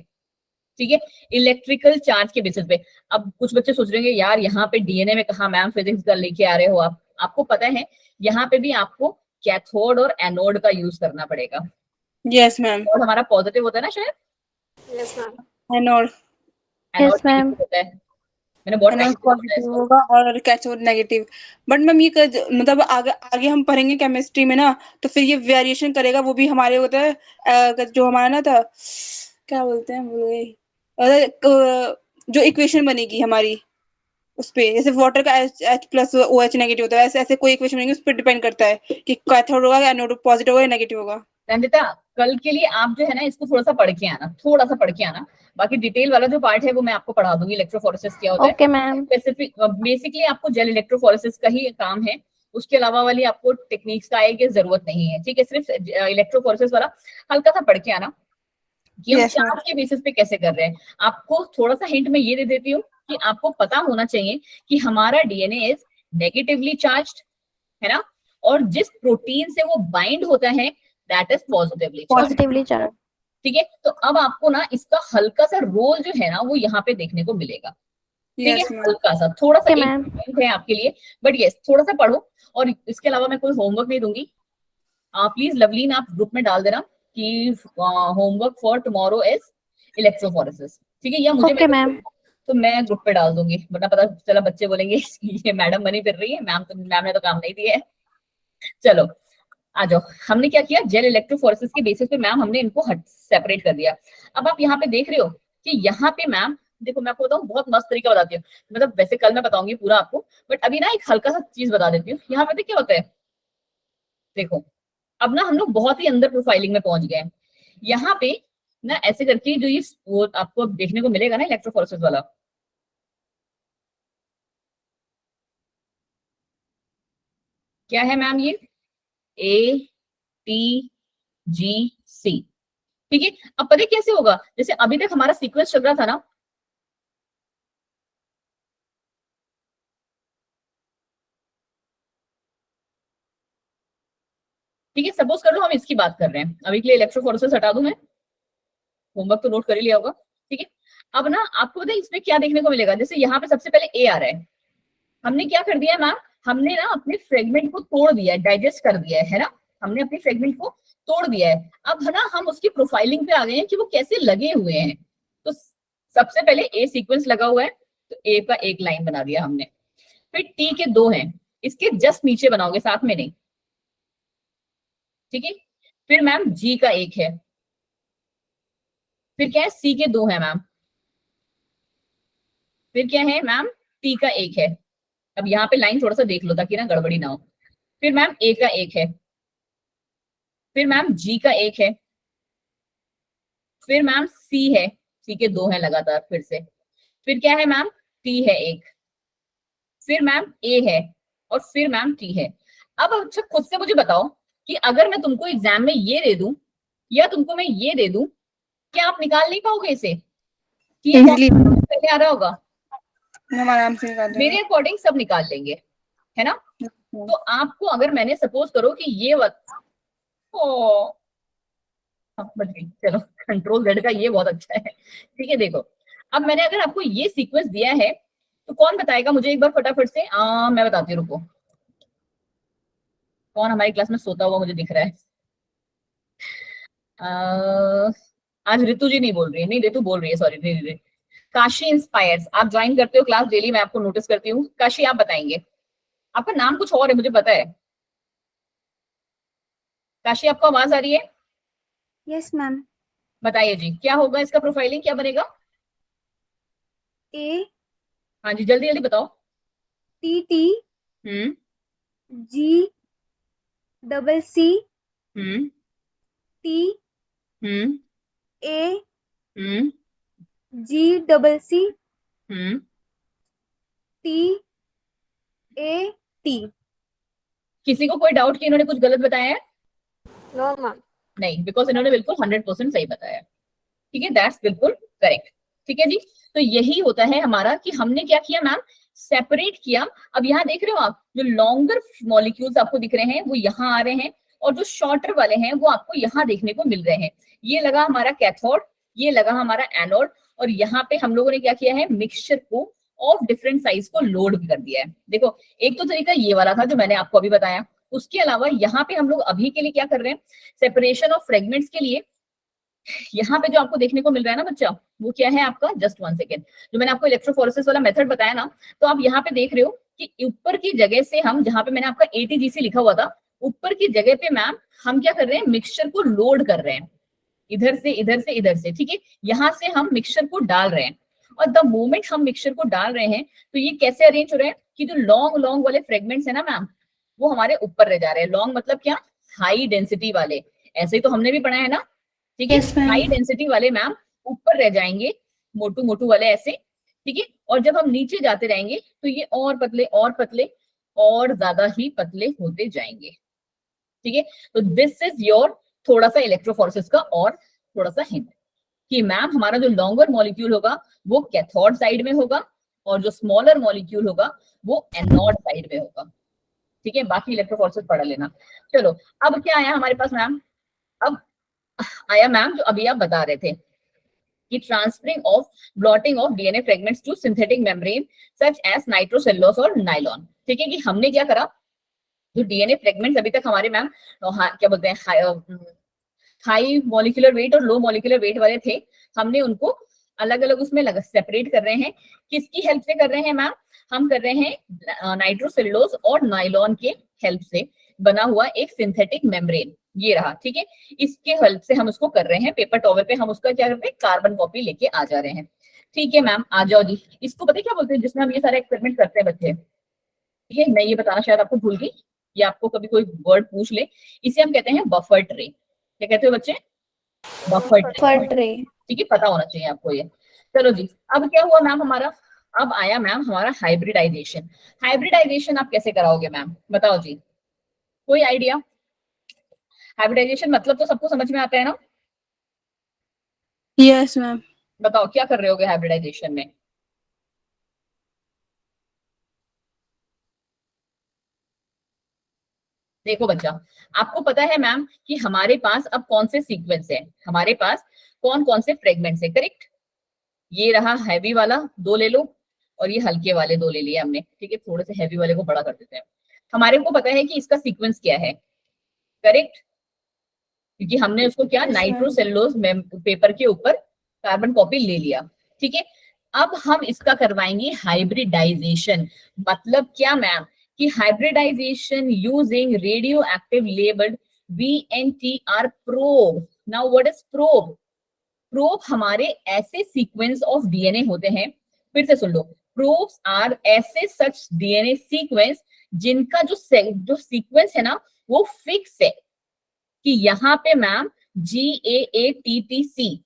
S1: ठीक है, इलेक्ट्रिकल चार्ज के बेसिस पे। अब कुछ बच्चे सोच रहे होंगे यार यहाँ पे डीएनए में कहा मैम फिजिक्स का लेके आ रहे हो आप, आपको पता है यहाँ पे भी आपको कैथोड और एनोड का यूज करना पड़ेगा।
S2: यस मैम,
S1: और हमारा पॉजिटिव होता है ना शायद,
S4: yes ma'am,
S2: anode,
S1: anode
S4: Yes, ma'am.
S1: Negative होता है, मैंने बहुत टाइम
S2: एनोड
S1: से बोला है
S2: पॉजिटिव
S1: इसको।
S2: होगा और कैथोड नेगेटिव। बट मैम ये मतलब आगे आगे हम पढ़ेंगे केमिस्ट्री में ना, तो फिर ये वेरिएशन करेगा, वो भी हमारे होता है जो हमारा ना था, क्या बोलते हैं भूल गई, जो इक्वेशन बनेगी हमारी उस पे, जैसे वाटर का H प्लस OH नेगेटिव होता है, ऐसे ऐसे कोई इक्वेशन बनेगी, उस पर डिपेंड करता है कि कैथोड होगा, एनोड पॉजिटिव होगा या नेगेटिव होगा।
S1: रंजिता, कल के लिए आप जो है ना इसको थोड़ा सा पढ़ के आना, थोड़ा सा पढ़ के आना, बाकी डिटेल वाला जो पार्ट है वो मैं आपको पढ़ा दूंगी, इलेक्ट्रोफोरेसिस क्या होता है
S4: Okay, ma'am.
S1: स्पेसिफिक, बेसिकली आपको जेल इलेक्ट्रोफोरेसिस का ही काम है, उसके अलावा वाली आपको टेक्निक्स का आए की जरूरत नहीं है, ठीक है, सिर्फ इलेक्ट्रोफोरेसिस वाला हल्का सा पढ़ के आना कि हम
S2: Yes, ma'am.
S1: चार्ज के बेसिस पे कैसे कर रहे हैं। आपको थोड़ा सा हिंट मैं ये दे देती हूँ कि आपको पता होना चाहिए कि हमारा डीएनए इज नेगेटिवली चार्ज्ड, है ना, और जिस प्रोटीन से वो बाइंड होता है that is positively charged,
S4: Positively charged.
S1: ठीक है। तो अब आपको ना इसका हल्का सा रोल जो है ना वो यहाँ पे देखने को मिलेगा, ठीक
S2: Yes,
S1: है,
S2: ma'am.
S1: हल्का सा, थोड़ा सा
S4: Okay,
S1: एक
S4: ma'am.
S1: point है आपके लिए, बट यस थोड़ा सा पढ़ो, और इसके अलावा मैं कोई होमवर्क नहीं दूंगी। प्लीज लवलीन आप ग्रुप में डाल देना कि homework for tomorrow is electrophoresis, ठीक है, या मुझे
S4: Okay, ma'am.
S1: तो मैं ग्रुप पे डाल दूंगी, वरना पता चला बच्चे बोलेंगे ये मैडम बनी फिर रही है, मैम ने तो काम नहीं दिया है। चलो आ जाओ, हमने क्या किया, जेल इलेक्ट्रोफोरेसिस के बेसिस पे मैम हमने इनको सेपरेट कर दिया। अब आप यहाँ पे देख रहे हो कि यहाँ पे मैम देखो, मैं आपको बताऊँ बहुत मस्त तरीका बताती हूँ, मतलब वैसे कल मैं बताऊंगी पूरा आपको, बट अभी ना एक हल्का सा चीज बता देती हूँ। यहाँ पे क्या होता है, देखो अब ना हम लोग बहुत ही अंदर प्रोफाइलिंग में पहुंच गए हैं। यहाँ पे ना ऐसे करके जो ये वो आपको देखने को मिलेगा ना इलेक्ट्रोफोरेसिस वाला, क्या है मैम ये ATGC। ठीक है, अब पता है कैसे होगा, जैसे अभी तक हमारा सीक्वेंस चल रहा था ना, ठीक है, सपोज कर लो हम इसकी बात कर रहे हैं, अभी के लिए इलेक्ट्रोफोरेसिस हटा दूं मैं, होमवर्क तो नोट कर ही लिया होगा। ठीक है, अब ना आपको पता है इसमें क्या देखने को मिलेगा, जैसे यहाँ पे सबसे पहले ए आ रहा है, हमने क्या कर दिया मैम, हमने ना अपने फ्रेगमेंट को तोड़ दिया है, डाइजेस्ट कर दिया है ना, हमने अपने फ्रेगमेंट को तोड़ दिया है। अब है ना हम उसकी प्रोफाइलिंग पे आ गए हैं कि वो कैसे लगे हुए हैं। तो सबसे पहले ए सीक्वेंस लगा हुआ है, तो ए का एक लाइन बना दिया हमने, फिर टी के दो हैं, इसके जस्ट नीचे बनाओगे, साथ में नहीं। ठीक है, फिर मैम जी का एक है, फिर क्या है सी के दो है मैम, फिर क्या है मैम टी का एक है। अब यहाँ पे लाइन थोड़ा सा देख लो ताकि ना गड़बड़ी ना हो। फिर मैम ए का एक है, फिर मैम जी का एक है, फिर मैम सी है, सी के दो हैं लगातार फिर से, फिर क्या है मैम टी है एक, फिर मैम ए है, और फिर मैम टी है। अब अच्छा खुद से मुझे बताओ कि अगर मैं तुमको एग्जाम में ये दे दूं या तुमको मैं ये दे दूं, क्या आप निकाल नहीं पाओगे इसे कि ये
S2: इजीली
S1: पहले आ रहा होगा?
S2: हम आराम से निकाल
S1: मेरे
S2: देंगे।
S1: अकॉर्डिंग सब निकाल लेंगे, है ना। तो आपको अगर मैंने सपोज करो कि ये ओ बच गई, चलो कंट्रोल जेड का ये बहुत अच्छा है। ठीक है, देखो अब मैंने अगर आपको ये सीक्वेंस दिया है तो कौन बताएगा मुझे एक बार फटाफट से, मैं बताती हूँ, रुको। कौन हमारी क्लास में सोता हुआ मुझे दिख रहा है? आज ऋतु जी नहीं बोल रही है, नहीं ऋतु बोल रही है, सॉरी धीरे धीरे। काशी इंस्पायर्स, आप ज्वाइन करते हो क्लास डेली, मैं आपको नोटिस करती हूँ। काशी आप बताएंगे, आपका नाम कुछ और है मुझे पता है। काशी आपको आवाज आ रही है?
S3: Yes ma'am.
S1: बताइए जी, क्या होगा इसका प्रोफाइलिंग, क्या बनेगा?
S3: ए
S1: हाँ जी जल्दी जल्दी बताओ।
S3: T T
S1: hmm
S3: G double C
S1: hmm
S3: T
S1: hmm
S3: A
S1: hmm
S3: G double C
S1: hmm
S3: T A T.
S1: किसी को कोई डाउट कि इन्होंने कुछ गलत बताया है?
S3: No ma'am.
S1: नहीं, बिकॉज इन्होंने बिल्कुल 100% सही बताया। ठीक है, दैट्स बिल्कुल करेक्ट। ठीक है जी, तो यही होता है हमारा कि हमने क्या किया मैम, सेपरेट किया। अब यहाँ देख रहे हो आप, जो लॉन्गर मॉलिक्यूल्स आपको दिख रहे हैं वो यहाँ आ रहे हैं, और जो शॉर्टर वाले हैं वो आपको यहाँ देखने को मिल रहे हैं। ये लगा हमारा कैथोड, ये लगा हमारा एनोड, और यहाँ पे हम लोगों ने क्या किया है, मिक्सचर को ऑफ डिफरेंट साइज को लोड कर दिया है। देखो एक तो तरीका ये वाला था जो मैंने आपको अभी बताया, उसके अलावा यहाँ पे हम लोग अभी के लिए क्या कर रहे हैं, सेपरेशन ऑफ फ्रेगमेंट्स के लिए यहाँ पे जो आपको देखने को मिल रहा है ना बच्चा, वो क्या है आपका, जस्ट 1 सेकेंड, जो मैंने आपको इलेक्ट्रोफोरेसिस वाला मेथड बताया ना, तो आप यहाँ पे देख रहे हो कि ऊपर की जगह से हम, जहाँ पे मैंने आपका ATGC लिखा हुआ था, ऊपर की जगह पे मैम हम क्या कर रहे हैं, मिक्सचर को लोड कर रहे हैं, इधर से इधर से इधर से। ठीक है, यहाँ से हम मिक्सचर को डाल रहे हैं, और द मोमेंट हम मिक्सचर को डाल रहे हैं तो ये कैसे अरेंज हो रहे हैं कि जो लॉन्ग लॉन्ग वाले फ्रेगमेंट्स है ना मैम, वो हमारे ऊपर रह जा रहे हैं। लॉन्ग मतलब क्या, हाई डेंसिटी वाले, ऐसे ही तो हमने भी पढ़ा है ना। ठीक है,
S2: Yes, ma'am.
S1: हाई डेंसिटी वाले मैम ऊपर रह जाएंगे, मोटू मोटू वाले ऐसे। ठीक है, और जब हम नीचे जाते रहेंगे तो ये और पतले और पतले और ज्यादा ही पतले होते जाएंगे। ठीक है, तो दिस इज योर थोड़ा सा इलेक्ट्रोफोरेसिस का और थोड़ा सा हिंट कि मैम हमारा जो लॉन्गर मॉलिक्यूल होगा वो कैथोड साइड में होगा, और जो स्मॉलर मॉलिक्यूल होगा वो एनोड साइड में होगा। ठीक है, बाकी इलेक्ट्रोफोरेसिस पढ़ लेना। चलो अब क्या आया हमारे पास मैम, अब आया मैम जो अभी आप बता रहे थे कि transferring of blotting of DNA fragments to synthetic membrane such as nitrocellulose और नाइलॉन। ठीक है, कि हमने क्या करा, जो डीएनए फ्रेगमेंट्स अभी तक हमारे मैम क्या बोलते हैं, हाई मॉलिक्यूलर वेट और लो मॉलिक्यूलर वेट वाले थे, हमने उनको अलग अलग उसमें सेपरेट कर रहे हैं। किसकी हेल्प से कर रहे हैं मैम, हम कर रहे हैं नाइट्रोसेलुलोज और नाइलॉन के हेल्प से बना हुआ एक सिंथेटिक मेम्ब्रेन, ये रहा। ठीक है, इसके हेल्प से हम उसको कर रहे हैं, पेपर टॉवल पे हम उसका क्या करते हैं, कार्बन कॉपी लेके आ जा रहे हैं। ठीक है मैम, आ जाओ जी। इसको पता है क्या बोलते हैं, जिसमें हम ये सारे एक्सपेरिमेंट करते हैं बच्चे। ठीक है, मैं ये बताना शायद आपको भूल गई, या आपको कभी कोई वर्ड पूछ ले, इसे हम कहते हैं बफर ट्रे। क्या कहते हो बच्चे? Buffer tray.
S3: ट्रे।
S1: ठीक है, पता होना चाहिए आपको ये। चलो जी, अब क्या हुआ मैम हमारा? अब आया मैम हमारा हाइब्रिडाइजेशन। हाइब्रिडाइजेशन आप कैसे कराओगे मैम, बताओ जी, कोई आइडिया? हाइब्रिडाइजेशन मतलब तो सबको समझ में आता है ना?
S2: Yes ma'am.
S1: बताओ क्या कर रहे होगे हाइब्रिडाइजेशन में? देखो बच्चा, आपको पता है मैम कि हमारे पास अब कौन से सीक्वेंस है, हमारे पास कौन कौन से फ्रेगमेंट्स है, करेक्ट? ये रहा हैवी वाला, दो ले लो, और ये हल्के वाले दो ले लिए हमने। ठीक है, थोड़े से हैवी वाले को बड़ा कर देते हैं। हमारे को पता है कि इसका सीक्वेंस क्या है, करेक्ट? क्योंकि हमने उसको क्या,
S2: Yes, ma'am.
S1: नाइट्रोसेलुलोज पेपर के ऊपर कार्बन कॉपी ले लिया। ठीक है, अब हम इसका करवाएंगे हाइब्रिडाइजेशन। मतलब क्या मैम? कि hybridisation using radio active labelled VNTR probe. Now what is probe? Probe हमारे ऐसे सीक्वेंस ऑफ डीएनए होते हैं, फिर से सुन लो, प्रोब्स आर ऐसे सच डीएनए सीक्वेंस जिनका जो सीक्वेंस है ना वो फिक्स है, कि यहाँ पे मैम GAATTC,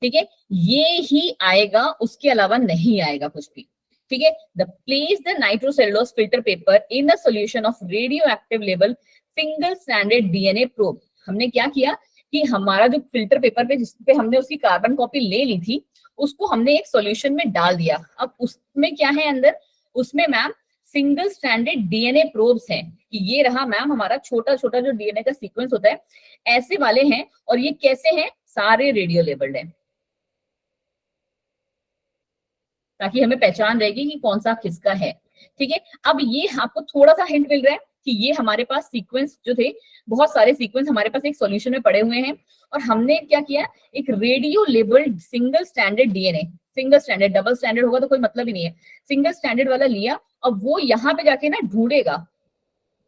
S1: ठीक है, ये ही आएगा, उसके अलावा नहीं आएगा कुछ भी। ठीक है, the place the nitrocellulose filter paper in a solution of radio active label single standard DNA probe. हमने क्या किया कि हमारा जो फिल्टर पेपर पे जिस पे हमने उसकी कार्बन कॉपी ले ली थी, उसको हमने एक सॉल्यूशन में डाल दिया। अब उसमें क्या है अंदर? उसमें ma'am single standard DNA probes हैं, कि ये रहा मैम हमारा छोटा छोटा जो डीएनए का सीक्वेंस होता है, ऐसे वाले हैं। और ये कैसे हैं? सारे रेडियो लेबल्ड हैं, ताकि हमें पहचान रहेगी कि कौन सा किसका है। ठीक है, अब ये आपको थोड़ा सा हिंट मिल रहा है कि ये हमारे पास सीक्वेंस जो थे, बहुत सारे सीक्वेंस हमारे पास एक सॉल्यूशन में पड़े हुए हैं, और हमने क्या किया, एक radio labelled single standard DNA, single standard, double standard होगा तो कोई मतलब ही नहीं है, सिंगल स्टैंडर्ड वाला लिया। अब वो यहाँ पे जाके ना ढूंढेगा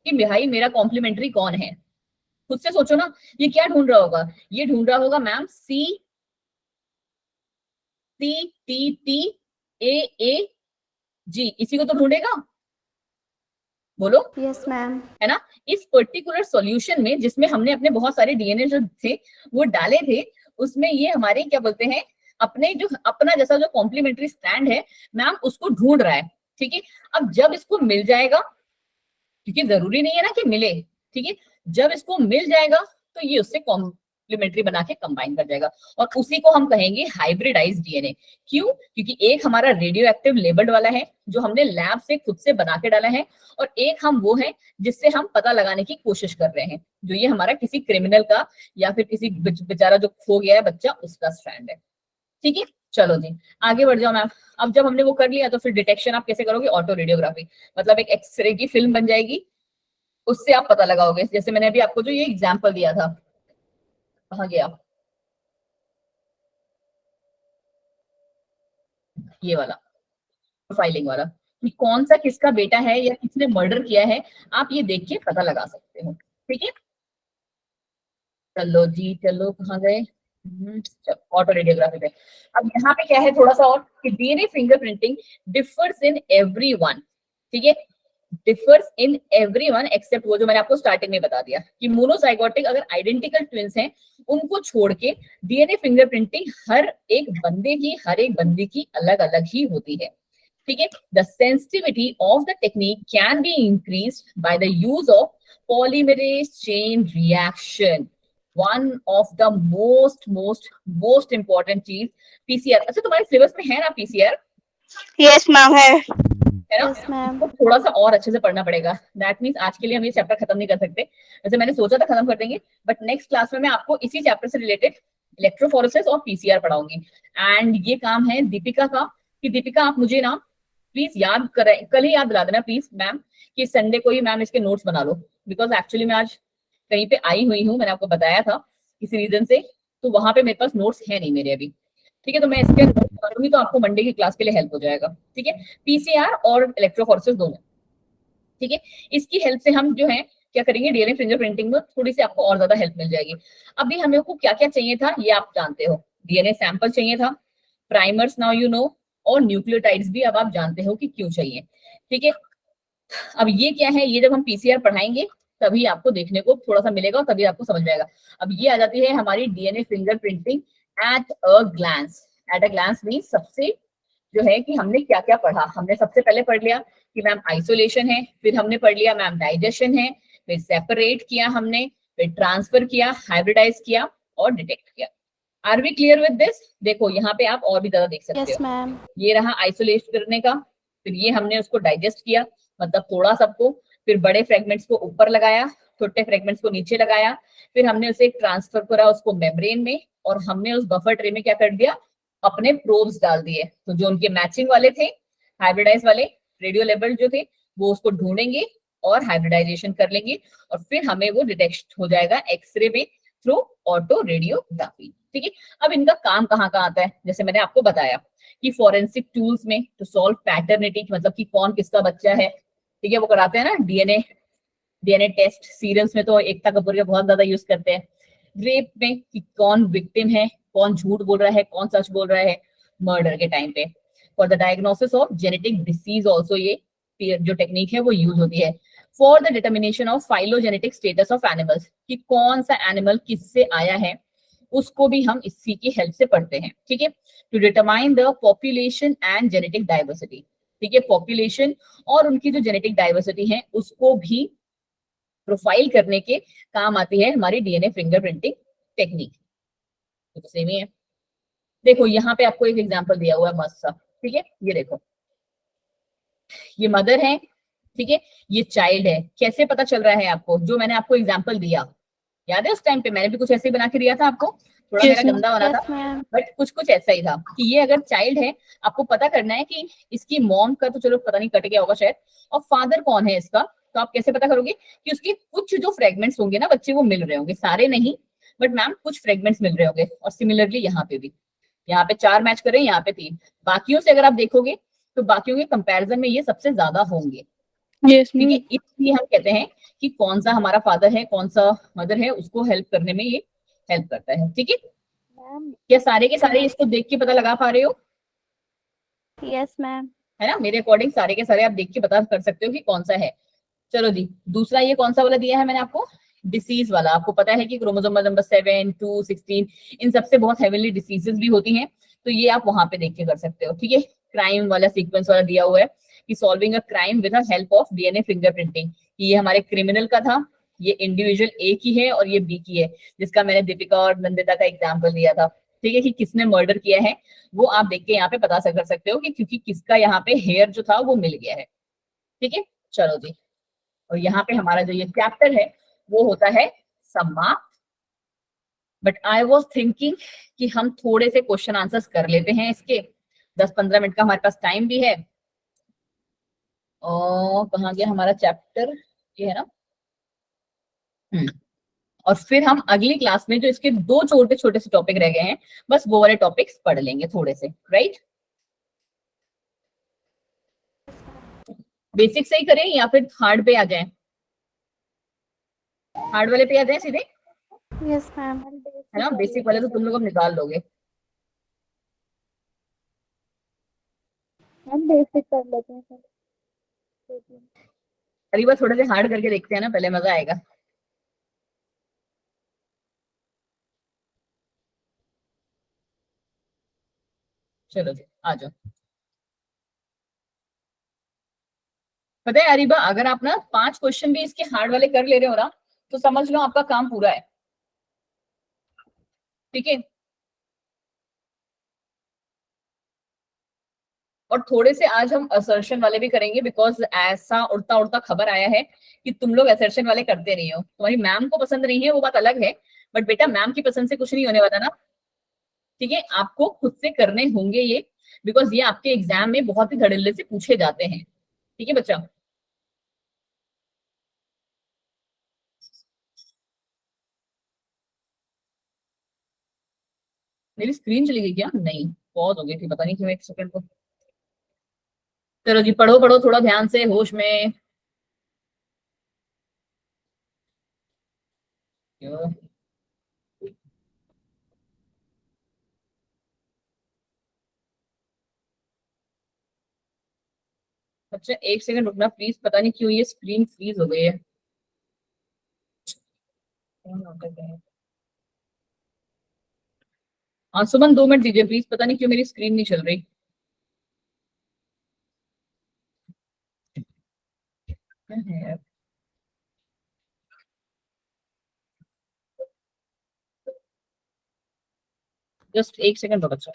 S1: कि भाई मेरा कॉम्प्लीमेंट्री कौन है। खुद से सोचो ना, ये क्या ढूंढ रहा होगा? ये ढूंढ रहा होगा मैम CTTAAG, इसी को तो ढूंढेगा, बोलो।
S3: Yes ma'am.
S1: है ना? इस पर्टिकुलर सॉल्यूशन में जिसमें हमने अपने बहुत सारे डीएनए जो थे वो डाले थे, उसमें ये हमारे क्या बोलते हैं, अपने जो अपना जैसा जो कॉम्प्लीमेंट्री स्टैंड है मैम, उसको ढूंढ रहा है। ठीक है, अब जब इसको मिल जाएगा, क्योंकि जरूरी नहीं है ना कि मिले, ठीक है, जब इसको मिल जाएगा तो ये उससे कॉम्प्लीमेंट्री बना के कंबाइन कर जाएगा, और उसी को हम कहेंगे हाइब्रिडाइज्ड डीएनए। क्यों? क्योंकि एक हमारा रेडियो एक्टिव लेबल्ड वाला है जो हमने लैब से खुद से बना के डाला है, और एक हम वो है जिससे हम पता लगाने की कोशिश कर रहे हैं, जो ये हमारा किसी क्रिमिनल का या फिर किसी बेचारा जो खो गया है बच्चा, उसका स्ट्रैंड है। ठीक है, चलो जी आगे बढ़ जाओ मैम। अब जब हमने वो कर लिया तो फिर डिटेक्शन आप कैसे करोगे? ऑटो रेडियोग्राफी, मतलब एक एक्सरे की फिल्म बन जाएगी, उससे आप पता लगाओगे। जैसे मैंने अभी आपको जो ये एग्जांपल दिया था, कहाँ गया ये वाला, प्रोफाइलिंग वाला, कि कौन सा किसका बेटा है या किसने मर्डर किया है, आप ये देख के पता लगा सकते हो। ठीक है, चलो जी, चलो कहाँ गए? ऑटो रेडियोग्राफी पे। अब यहाँ पे क्या है थोड़ा सा और, कि डीएनए फिंगरप्रिंटिंग डिफर्स इन एवरीवन। ठीक है, डिफर्स इन एवरीवन एक्सेप्ट वो जो मैंने आपको स्टार्टिंग में बता दिया, कि मोनोजाइगोटिक अगर आइडेंटिकल ट्विंस हैं उनको छोड़ के डीएनए फिंगरप्रिंटिंग हर एक बंदे की अलग अलग ही होती है। ठीक है, the sensitivity of the technique can be increased by the use of polymerase chain reaction. One of the most important चीज पीसीआर। अच्छा, तुम्हारे सिलेबस में है ना पीसीआर?
S2: यस मैम है
S1: है ना?
S3: Yes ma'am.
S1: इसको थोड़ा सा और अच्छे से पढ़ना पड़ेगा। दैट मीन्स आज के लिए हम ये चैप्टर खत्म नहीं कर सकते, वैसे मैंने सोचा था खत्म कर देंगे, बट नेक्स्ट क्लास में मैं आपको इसी चैप्टर से रिलेटेड इलेक्ट्रोफोरेसिस और पीसीआर पढ़ाऊंगी। एंड ये काम है दीपिका का, कि दीपिका आप मुझे ना प्लीज याद करें, कल ही याद दिला देना प्लीज मैम, कि संडे को ही मैम इसके नोट्स बना लो, बिकॉज एक्चुअली मैं आज कहीं पे आई हुई हूँ, मैंने आपको बताया था किसी रीजन से, तो वहां पे मेरे पास नोट्स है नहीं मेरे अभी। ठीक है, तो मैं इसके नोट्स बना लूंगी, तो आपको मंडे की क्लास के लिए हेल्प हो जाएगा। ठीक है, पीसीआर और इलेक्ट्रोफोरेसिस दोनों। ठीक है, इसकी हेल्प से हम जो है क्या करेंगे, डीएनए फिंगरप्रिंटिंग में थोड़ी सी आपको और ज्यादा हेल्प मिल जाएगी। अभी हमें को क्या क्या चाहिए था ये आप जानते हो, डीएनए सैंपल चाहिए था, प्राइमर्स नाउ यू नो, और न्यूक्लियोटाइड्स भी अब आप जानते हो कि क्यों चाहिए। ठीक है, अब ये क्या है, ये जब हम पीसीआर पढ़ाएंगे तभी आपको देखने को थोड़ा सा मिलेगा और तभी आपको समझ में आएगा। अब ये आ जाती है हमारी DNA fingerprinting at a glance. At a glance mean सबसे जो है कि हमने क्या क्या पढ़ा। हमने सबसे पहले पढ़ लिया कि मैम आइसोलेशन है, फिर हमने पढ़ लिया मैम डाइजेशन है, फिर सेपरेट किया हमने, फिर ट्रांसफर किया, हाइब्रिडाइज किया और डिटेक्ट किया। Are we clear with this? देखो यहाँ पे आप और भी ज्यादा देख सकते
S3: यस
S1: हो।
S3: मैम।
S1: ये रहा आइसोलेट करने का, फिर ये हमने उसको डाइजेस्ट किया, मतलब थोड़ा सबको, फिर बड़े फ्रेगमेंट्स को ऊपर लगाया, छोटे फ्रेगमेंट्स को नीचे लगाया, फिर हमने उसे ट्रांसफर करा उसको मेम्ब्रेन में, और हमने उस बफर ट्रे में क्या कर दिया, अपने प्रोब्स डाल दिए। तो जो उनके मैचिंग वाले थे, हाइब्रिडाइज वाले, रेडियो लेबल जो थे, वो उसको ढूंढेंगे और हाइब्रिडाइजेशन कर लेंगे, और फिर हमें वो डिटेक्ट हो जाएगा एक्सरे में थ्रू ऑटो रेडियोग्राफी। ठीक है। अब इनका काम कहाँ कहाँ आता है, जैसे मैंने आपको बताया कि फॉरेंसिक टूल्स में टू सॉल्व पैटर्निटी, मतलब कि कौन किसका बच्चा है, ठीक है, वो कराते हैं ना। डीएनए टेस्ट सीरियल्स में तो एकता कपूर का बहुत ज्यादा यूज करते हैं। रेप में कि कौन विक्टिम है, कौन झूठ बोल रहा है, कौन सच बोल रहा है मर्डर के टाइम पे। For the diagnosis of genetic disease also ये जो टेक्निक है वो यूज होती है। For the determination of phylogenetic status of animals, कि कौन सा एनिमल किससे आया है, उसको भी हम इसी की हेल्प से पढ़ते हैं। ठीक है। To determine the population and genetic diversity, ठीक है, पॉपुलेशन और उनकी जो जेनेटिक डाइवर्सिटी है उसको भी प्रोफाइल करने के काम आती है हमारी डीएनए फिंगरप्रिंटिंग टेक्निक। तो सेम ही है। देखो यहाँ पे आपको एक एग्जांपल दिया हुआ है मस्त सा, ठीक है, ये देखो, ये मदर है, ठीक है, ये चाइल्ड है। कैसे पता चल रहा है आपको, जो मैंने आपको एग्जांपल दिया, याद है उस टाइम पे मैंने भी कुछ ऐसे ही बना के दिया था आपको, थोड़ा
S2: Yes,
S1: मेरा
S2: ma'am.
S1: गंदा बना था,
S3: यस मैम।
S1: बट कुछ कुछ ऐसा ही था कि ये अगर चाइल्ड है, आपको पता करना है कि इसकी मॉम का तो चलो पता नहीं कट गया होगा शायद, और फादर कौन है इसका, तो आप कैसे पता करोगे कि उसके कुछ जो फ्रेगमेंट्स होंगे ना बच्चे, वो मिल रहे होंगे, सारे नहीं बट मैम कुछ फ्रेगमेंट्स मिल रहे होंगे। और सिमिलरली यहाँ पे भी, यहाँ पे 4 मैच करें, यहाँ पे 3, बाकियों से अगर आप देखोगे तो बाकियों के कंपैरिजन में ये सबसे ज्यादा होंगे।
S2: Yes,
S1: ठीक है,
S2: ma'am.
S1: इसलिए हम कहते हैं कि कौन सा हमारा फादर है कौन सा मदर है, उसको हेल्प करने में ये हेल्प करता है। ठीक है,
S4: मैम
S1: क्या सारे के सारे इसको देख के पता लगा पा रहे हो,
S3: यस मैम।
S1: है ना? मेरे अकॉर्डिंग सारे के सारे आप देख के पता कर सकते हो कि कौन सा है। चलो जी, दूसरा ये कौन सा वाला दिया है मैंने आपको, डिसीज वाला। आपको पता है कि क्रोमोसोम नंबर 7, 2, 16 इन सबसे बहुत हेवीली डिसीजेस भी होती हैं, तो ये आप वहां पे देख के कर सकते हो। ठीक है, क्राइम वाला सीक्वेंस वाला दिया हुआ है कि solving a crime with the help of DNA fingerprinting, ये हमारे क्रिमिनल का था, ये इंडिविजुअल ए की है और ये बी की है, जिसका मैंने दीपिका और नंदिता का एग्जाम्पल दिया था। ठीक है, कि किसने मर्डर किया है वो आप देख के यहाँ पे पता कर सकते हो कि क्योंकि किसका यहाँ पे हेयर जो था वो मिल गया है। ठीक है, चलो जी, और यहाँ पे हमारा जो ये चैप्टर है वो होता है समाप्त। बट आई वॉज थिंकिंग कि हम थोड़े से क्वेश्चन आंसर्स कर लेते हैं इसके, 10-15 मिनट का हमारे पास टाइम भी है। और कहाँ गया हमारा चैप्टर, ये है ना। और फिर हम अगली क्लास में जो इसके 2 छोटे छोटे से टॉपिक रह गए हैं, बस वो वाले टॉपिक्स पढ़ लेंगे थोड़े से, राइट। बेसिक से ही करें या फिर हार्ड पे आ जाए, हार्ड वाले पे आ जाए सीधे,
S3: यस मैम।
S1: है ना? बेसिक वाले तो तुम लोग अब निकाल लोगे।
S4: हम बेसिक कर लेते हैं सर।
S1: अरे बार थोड़े से हार्ड करके देखते हैं ना, पहले मजा आएगा। चलो जी, आ जाओ। पता है अरीबा, अगर आप ना 5 क्वेश्चन भी इसके हार्ड वाले कर ले रहे हो ना, तो समझ लो आपका काम पूरा है। ठीक है, और थोड़े से आज हम असर्शन वाले भी करेंगे, बिकॉज ऐसा उड़ता उड़ता खबर आया है कि तुम लोग असर्शन वाले करते नहीं हो। तुम्हारी मैम को पसंद नहीं है वो बात अलग है, बट बेटा मैम की पसंद से कुछ नहीं होने वाला ना। ठीक है, आपको खुद से करने होंगे ये, बिकॉज ये आपके एग्जाम में बहुत ही धड़ल्ले से पूछे जाते हैं। ठीक है बच्चा, मेरी स्क्रीन चली गई क्या? नहीं, पॉज हो गई थी, पता नहीं क्यों, 1 सेकंड को। चलो जी, पढ़ो पढ़ो थोड़ा ध्यान से, होश में। क्यों? अच्छा 1 सेकंड रुकना प्लीज, पता नहीं क्यों ये स्क्रीन फ्रीज हो गई है। हाँ सुमन 2 मिनट दीजिए प्लीज, पता नहीं क्यों मेरी स्क्रीन नहीं चल रही। क्या है यार? जस्ट 1 सेकंड रुक बच्चा।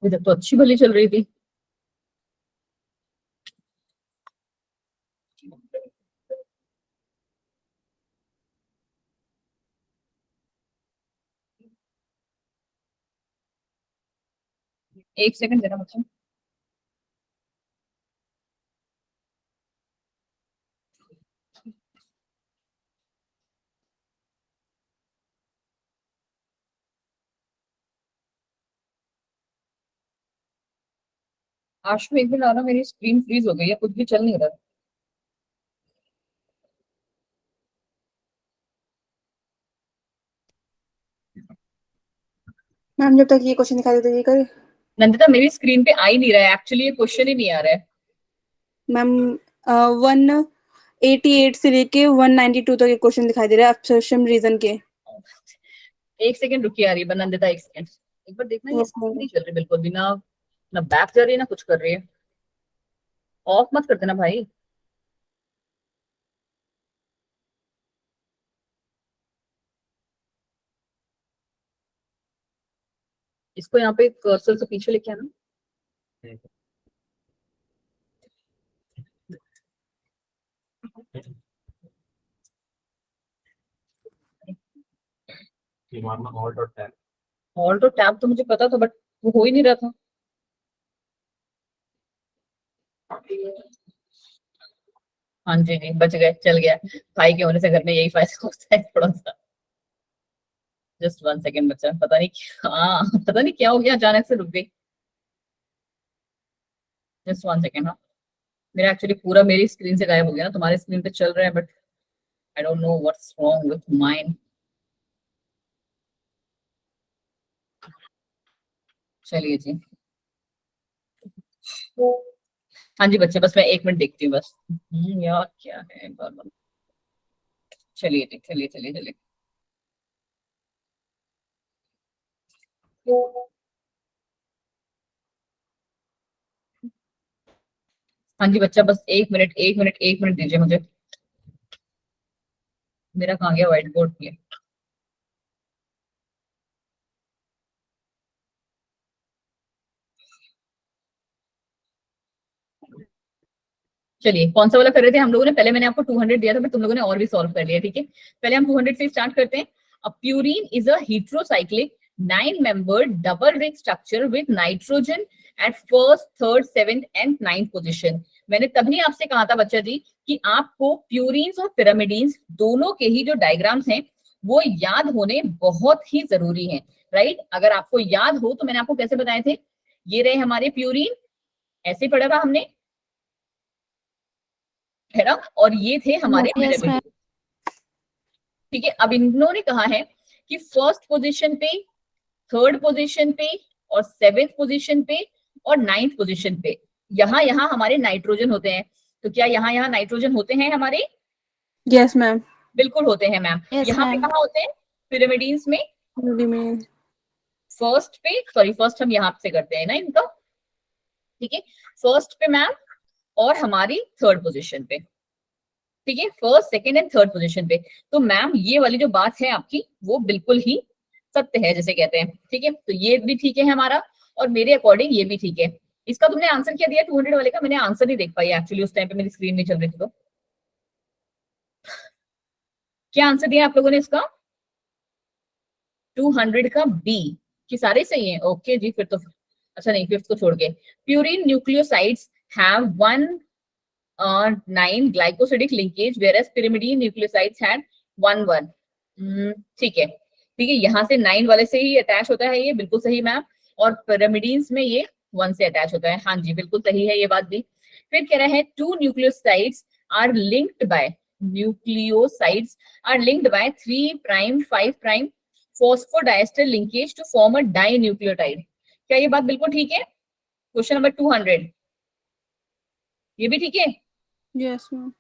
S1: इधर तो अच्छी भली चल रही थी। एक सेकंड देना बच्चा। आशु एक मिनट आना, मेरी स्क्रीन फ्रीज हो गई है, कुछ भी चल नहीं रहा।
S2: मैम जब तक ये क्वेश्चन दिखा देते ये कर।
S1: नंदिता मेरी स्क्रीन पे आ ही नहीं रहा है, एक्चुअली ये क्वेश्चन ही नहीं आ रहा है।
S2: मैम 188 से लेके 192 तक ये क्वेश्चन दिखाई दे रहा है एब्सर्प्शन रीजन के।
S1: 1 सेकंड रुकिए आ रही है नंदिता, 1 सेकंड। एक बार देखना ये स्क्रीन
S2: ओके
S1: नहीं चल रही बिल्कुल भी ना, ना बैक जा रही है ना कुछ कर रही है। ऑफ मत कर देना भाई। इसको यहाँ पे कर्सर से पीछे लेके आना। ऑल्ट और टैब तो मुझे पता था बट वो हो ही नहीं रहा था। हाँ जी जी बच गए, चल गया। भाई के होने से घर में यही फायदा होता है थोड़ा सा। जस्ट 1 सेकंड बच्चा, पता नहीं हाँ पता नहीं क्या हो गया, अचानक से रुक गई। Just 1 second. हाँ मेरा एक्चुअली पूरा मेरी स्क्रीन से गायब हो गया ना, तुम्हारे स्क्रीन पे चल रहा है but I don't know what's wrong with mine. चलिए जी। हाँ जी बच्चे, बस मैं 1 मिनट देखती हूँ बस। यार क्या है एक बार चलिए जी, चलिए चलिए चलिए। हाँ जी बच्चा, बस 1 मिनट 1 मिनट 1 मिनट दीजिए मुझे। मेरा कहाँ गया व्हाइट बोर्ड पे। चलिए कौन सा वाला कर रहे थे हम लोगों ने, पहले मैंने आपको 200 दिया था बट तुम लोगों ने और भी सॉल्व कर लिया, ठीक है। पहले हम 200 से स्टार्ट करते हैं। A purine is a heterocyclic 9-membered double ring structure with nitrogen at first, third, seventh and ninth position। मैंने तभी आपसे कहा था बच्चा जी कि आपको प्यूरीन्स और पिरामिडीन्स दोनों के ही जो डायग्राम्स हैं वो याद होने बहुत ही जरूरी है, राइट। अगर आपको याद हो तो मैंने आपको कैसे बताए थे, ये रहे हमारे प्यूरीन, ऐसे पढ़ा था हमने, है ना, और ये थे हमारे
S3: Yes, ma'am.
S1: पिरामिड, ठीक है। अब इन्होंने कहा है कि फर्स्ट पोजीशन पे, थर्ड पोजीशन पे और सेवेंथ पोजीशन पे और नाइन्थ पोजीशन पे यहाँ यहाँ हमारे नाइट्रोजन होते हैं। तो क्या यहाँ यहाँ नाइट्रोजन होते हैं हमारे?
S2: Yes ma'am.
S1: बिल्कुल होते हैं मैम।
S3: Yes,
S1: यहाँ पे
S3: ma'am.
S1: कहाँ होते हैं? पिरामिडीन्स में
S2: में
S1: फर्स्ट पे, सॉरी फर्स्ट हम यहाँ से करते हैं ना इनका, ठीक है। फर्स्ट पे मैम और हमारी थर्ड पोजीशन पे, ठीक है, first second and third position पे। तो मैम ये वाली जो बात है आपकी वो बिल्कुल ही सत्य है जैसे कहते हैं, ठीक है। तो ये भी ठीक है हमारा और मेरे अकॉर्डिंग ये भी ठीक है। इसका तुमने आंसर क्या दिया 200 वाले का? मैंने आंसर नहीं देख पाई एक्चुअली, उस टाइम पे मेरी स्क्रीन नहीं चल रही थी। तो क्या आंसर दिया आप लोगों ने इसका? 200 का बी, कि सारे सही है? ओके जी, फिर तो अच्छा नहीं, फिफ्थ को छोड़ के। Purine nucleosides have 9 glycosidic linkage whereas pyrimidine nucleosides had 1 ठीक है, ठीक है। यहाँ से 9 वाले से ही अटैच होता है ये, बिल्कुल सही मैम। और पिरामिडीन्स में ये 1 से अटैच होता है। हाँ जी बिल्कुल सही है ये बात भी। फिर कह रहा है two nucleosides are linked by, nucleosides are linked by 3 prime 5 prime phosphodiester linkage to form a dinucleotide. क्या ये बात बिल्कुल ठीक है? क्वेश्चन नंबर 200 ये भी ठीक है?
S2: Yes ma'am.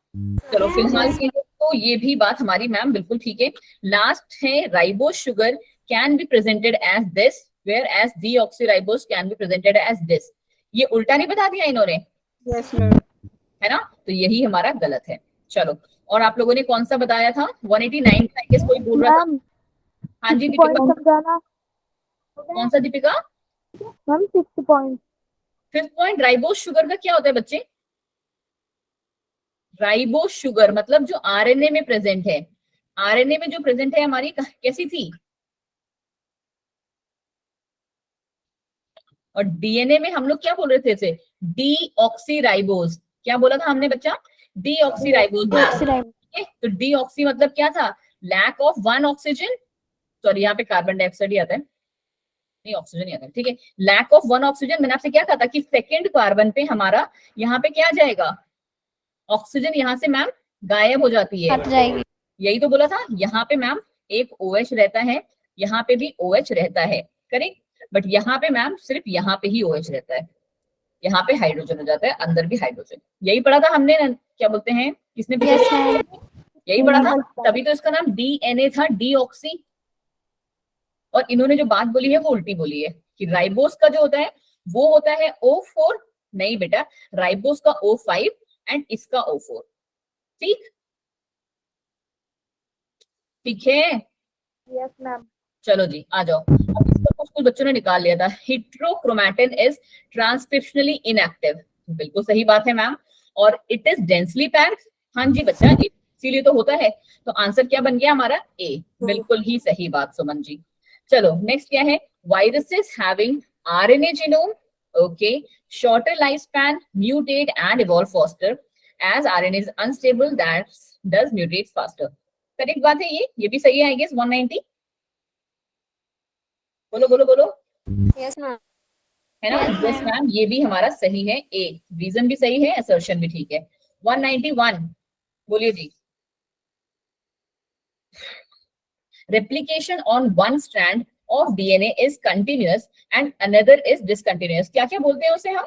S1: चलो फिलहाल के लिए तो ये भी बात हमारी मैम बिल्कुल ठीक है। लास्ट है ribose sugar can be presented as this whereas deoxyribose can be presented as this. ये उल्टा नहीं बता दिया इन्होंने,
S2: यस मैम।
S1: है ना? तो यही हमारा गलत है। चलो, और आप लोगों ने कौन सा बताया था? 189 का किस कोई बोल रहा था?
S4: मैम
S1: हाँ जी
S4: 6
S1: दीपिका,
S4: पॉइंट समझाना।
S1: कौन सा Deepika?
S4: Ma'am 6 point.
S1: 5th point ribose sugar का क्या होता है बच्चे? राइबोस शुगर मतलब जो आरएनए में प्रेजेंट है, आरएनए में जो प्रेजेंट है हमारी कैसी थी? और डीएनए में हम लोग क्या बोल रहे थे? डीऑक्सीराइबोज। क्या बोला था हमने बच्चा? डीऑक्सीराइबोज बोला था।
S3: Deoxyribonucleic
S1: ठीक है, तो डीऑक्सी मतलब क्या था? लैक ऑफ 1 ऑक्सीजन, सॉरी यहाँ पे कार्बन डाइऑक्साइड ही आता है, नहीं ऑक्सीजन ही आता है। ठीक है, लैक ऑफ 1 ऑक्सीजन। मैंने आपसे क्या कहा था कि सेकेंड कार्बन पे हमारा यहाँ पे क्या आ जाएगा? ऑक्सीजन यहाँ से मैम गायब हो जाती है।
S3: हट जाएगी।
S1: यही तो बोला था। यहाँ पे मैम एक OH रहता है, यहाँ पे भी OH रहता है, करेक्ट? बट यहाँ पे मैम सिर्फ यहाँ पे ही OH रहता है, यहाँ पे हाइड्रोजन हो जाता है, अंदर भी हाइड्रोजन। यही पढ़ा था हमने क्या बोलते हैं, किसने पूछा?
S3: Yes ma'am.
S1: यही पढ़ा था, तभी तो इसका नाम डीएनए था, डीऑक्सी। और इन्होंने जो बात बोली है वो उल्टी बोली है कि राइबोस का जो होता है वो होता है O4। नहीं बेटा, राइबोस का O5 एंड इसका O4। ठीक ठीक है?
S4: Yes ma'am.
S1: चलो जी आ जाओ। अब इसका कुछ बच्चों ने निकाल लिया था, हेटेरोक्रोमैटिन इज ट्रांसक्रिप्शनली इनएक्टिव। बिल्कुल सही बात है मैम। और इट इज डेंसली पैक्ड। हाँ जी बच्चा, इसीलिए तो होता है। तो आंसर क्या बन गया हमारा? ए। बिल्कुल ही सही बात सुमन जी। चलो नेक्स्ट क्या है? Viruses having RNA genome, okay, shorter life span, mutate and evolve faster as RNA is unstable that does mutate faster. Correct बात है ये भी सही है आई गेस। 190 बोलो बोलो बोलो,
S3: Yes ma'am.
S1: है ना?
S3: Yes,
S1: yes
S3: ma'am.
S1: मैम, ये भी हमारा सही है। ए रीजन भी सही है, असर्शन भी ठीक है। 191 बोलिए जी। replication on one strand of DNA is continuous and another is discontinuous। क्या क्या बोलते हैं उसे हम?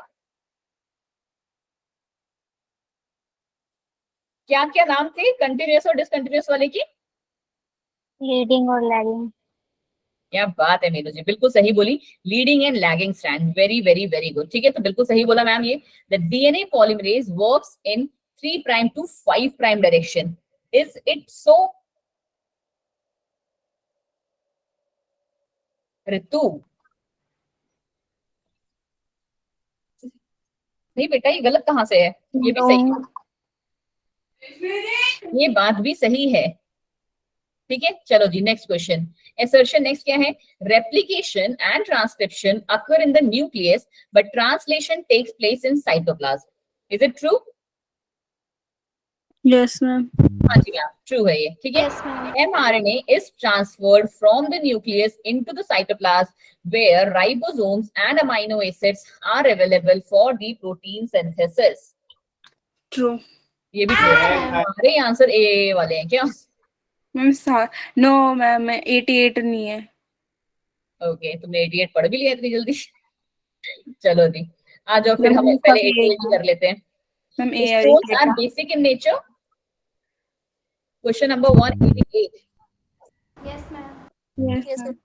S1: क्या क्या नाम थे कंटिन्यूअस और डिसकंटिन्यूअस वाले की?
S3: Leading or lagging.
S1: क्या बात है मीनू जी, बिल्कुल सही बोली। Leading and lagging strand, very very very good. ठीक है, तो बिल्कुल सही बोला मैम ये। The DNA polymerase works in 3 prime to 5 prime direction. Is it so? Ritu नहीं बेटा, ये गलत कहाँ से है? ये भी सही है, ये बात भी सही है। ठीक है, चलो जी नेक्स्ट क्वेश्चन। assertion नेक्स्ट क्या है? replication and transcription occur in the nucleus but translation takes place in cytoplasm। is it true?
S2: Yes ma'am.
S1: हाँ जी मैम, ट्रू है ये। ठीक है,
S3: Yes ma'am.
S1: mRNA is transferred from the nucleus into the cytoplasm where ribosomes and amino acids are available for the protein synthesis।
S2: True.
S1: ये भी ट्रू है। हमारे आंसर ए वाले हैं क्या?
S2: मैम नो मैम, 88 नहीं है।
S1: ओके, तुमने 88 पढ़ भी लिया इतनी जल्दी। चलो जी आ जाओ, फिर हम
S2: मैम,
S1: पहले
S2: सब
S1: 88 कर लेते हैं।
S2: Ma'am
S1: Stones are basic in nature। Question number 188।
S3: Yes ma'am.
S2: Yes
S3: Yes
S2: ma'am.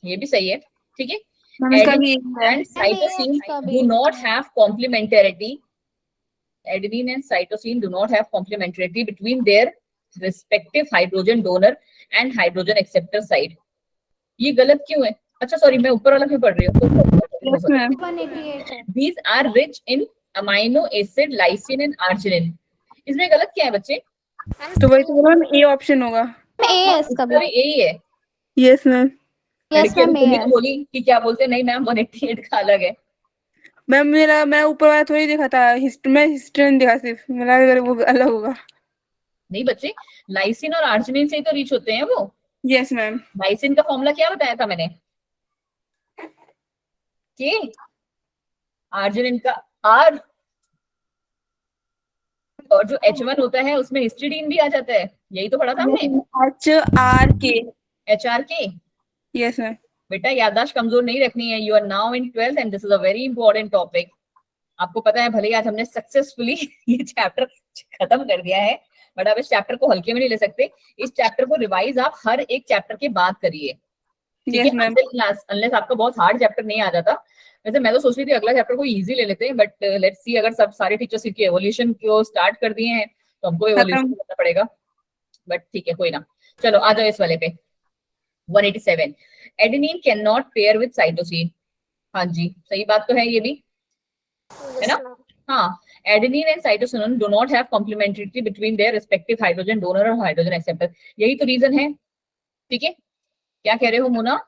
S1: ये भी सही है। ठीक है,
S2: मैम इसका भी
S1: adenine and cytosine
S3: इसका भी
S1: do
S3: है।
S1: not have complementarity। Adenine and cytosine do not have complementarity between their respective hydrogen donor and hydrogen acceptor site। ये गलत क्यों है? अच्छा सॉरी, मैं ऊपर वाला क्यों पढ़ रही हूँ?
S2: Yes ma'am.
S3: 188 है।
S1: These are rich in amino acid, lysine and arginine। इसमें गलत क्या है बच्चे?
S2: तो वही तो मैम, ए ऑप्शन होगा।
S3: A है इसका
S1: इसका
S3: भी।
S1: भी यही है।
S2: Yes ma'am.
S3: Yes
S1: लड़की
S3: ma'am, A
S1: अभी
S3: है।
S1: बोली कि क्या बोलते हैं, नहीं मैम 188 का अलग है।
S2: मैम मैं ऊपर वाला थोड़ी देखा था, मैं हिस्ट्री नहीं देखा, सिर्फ मेरा अगर वो अलग होगा।
S1: नहीं बच्चे, लाइसिन और आर्जिनिन से ही तो रीच होते हैं वो।
S2: Yes ma'am.
S1: लाइसिन का फॉर्मूला क्या बताया था मैंने? के आर्जिनिन का आर, और जो H1 होता है उसमें हिस्टिडीन भी आ जाता है, यही तो पढ़ा था हमने,
S2: HRK।
S1: HRK।
S2: Yes ma'am.
S1: बेटा याददाश्त कमजोर नहीं रखनी है, you are now in 12th and this is a very important topic. आपको पता है भले ही आज हमने सक्सेसफुली ये चैप्टर खत्म कर दिया है, बट आप इस चैप्टर को हल्के में नहीं ले सकते। इस चैप्टर को रिवाइज आप हर एक चैप्टर के बाद करिए, ठीक है, अनलेस आपका बहुत हार्ड चैप्टर नहीं आ जाता। वैसे मैं तो सोच रही थी अगला चैप्टर को इजी ले लेते हैं, बट लेट्स सी, अगर सब सारे टीचर्स की एवोल्यूशन को स्टार्ट कर दिए हैं तो हमको एवोल्यूशन करना पड़ेगा, बट ठीक है कोई ना। चलो आ जाओ इस वाले पे, 187, adenine can not pair with cytosine. हाँ जी सही बात तो है ये भी, है ना। हाँ, adenine and cytosine do not have complementarity between their respective hydrogen donor और हाइड्रोजन एक्सेप्टर, यही तो रीजन है, ठीक है। क्या कह रहे हो मोना?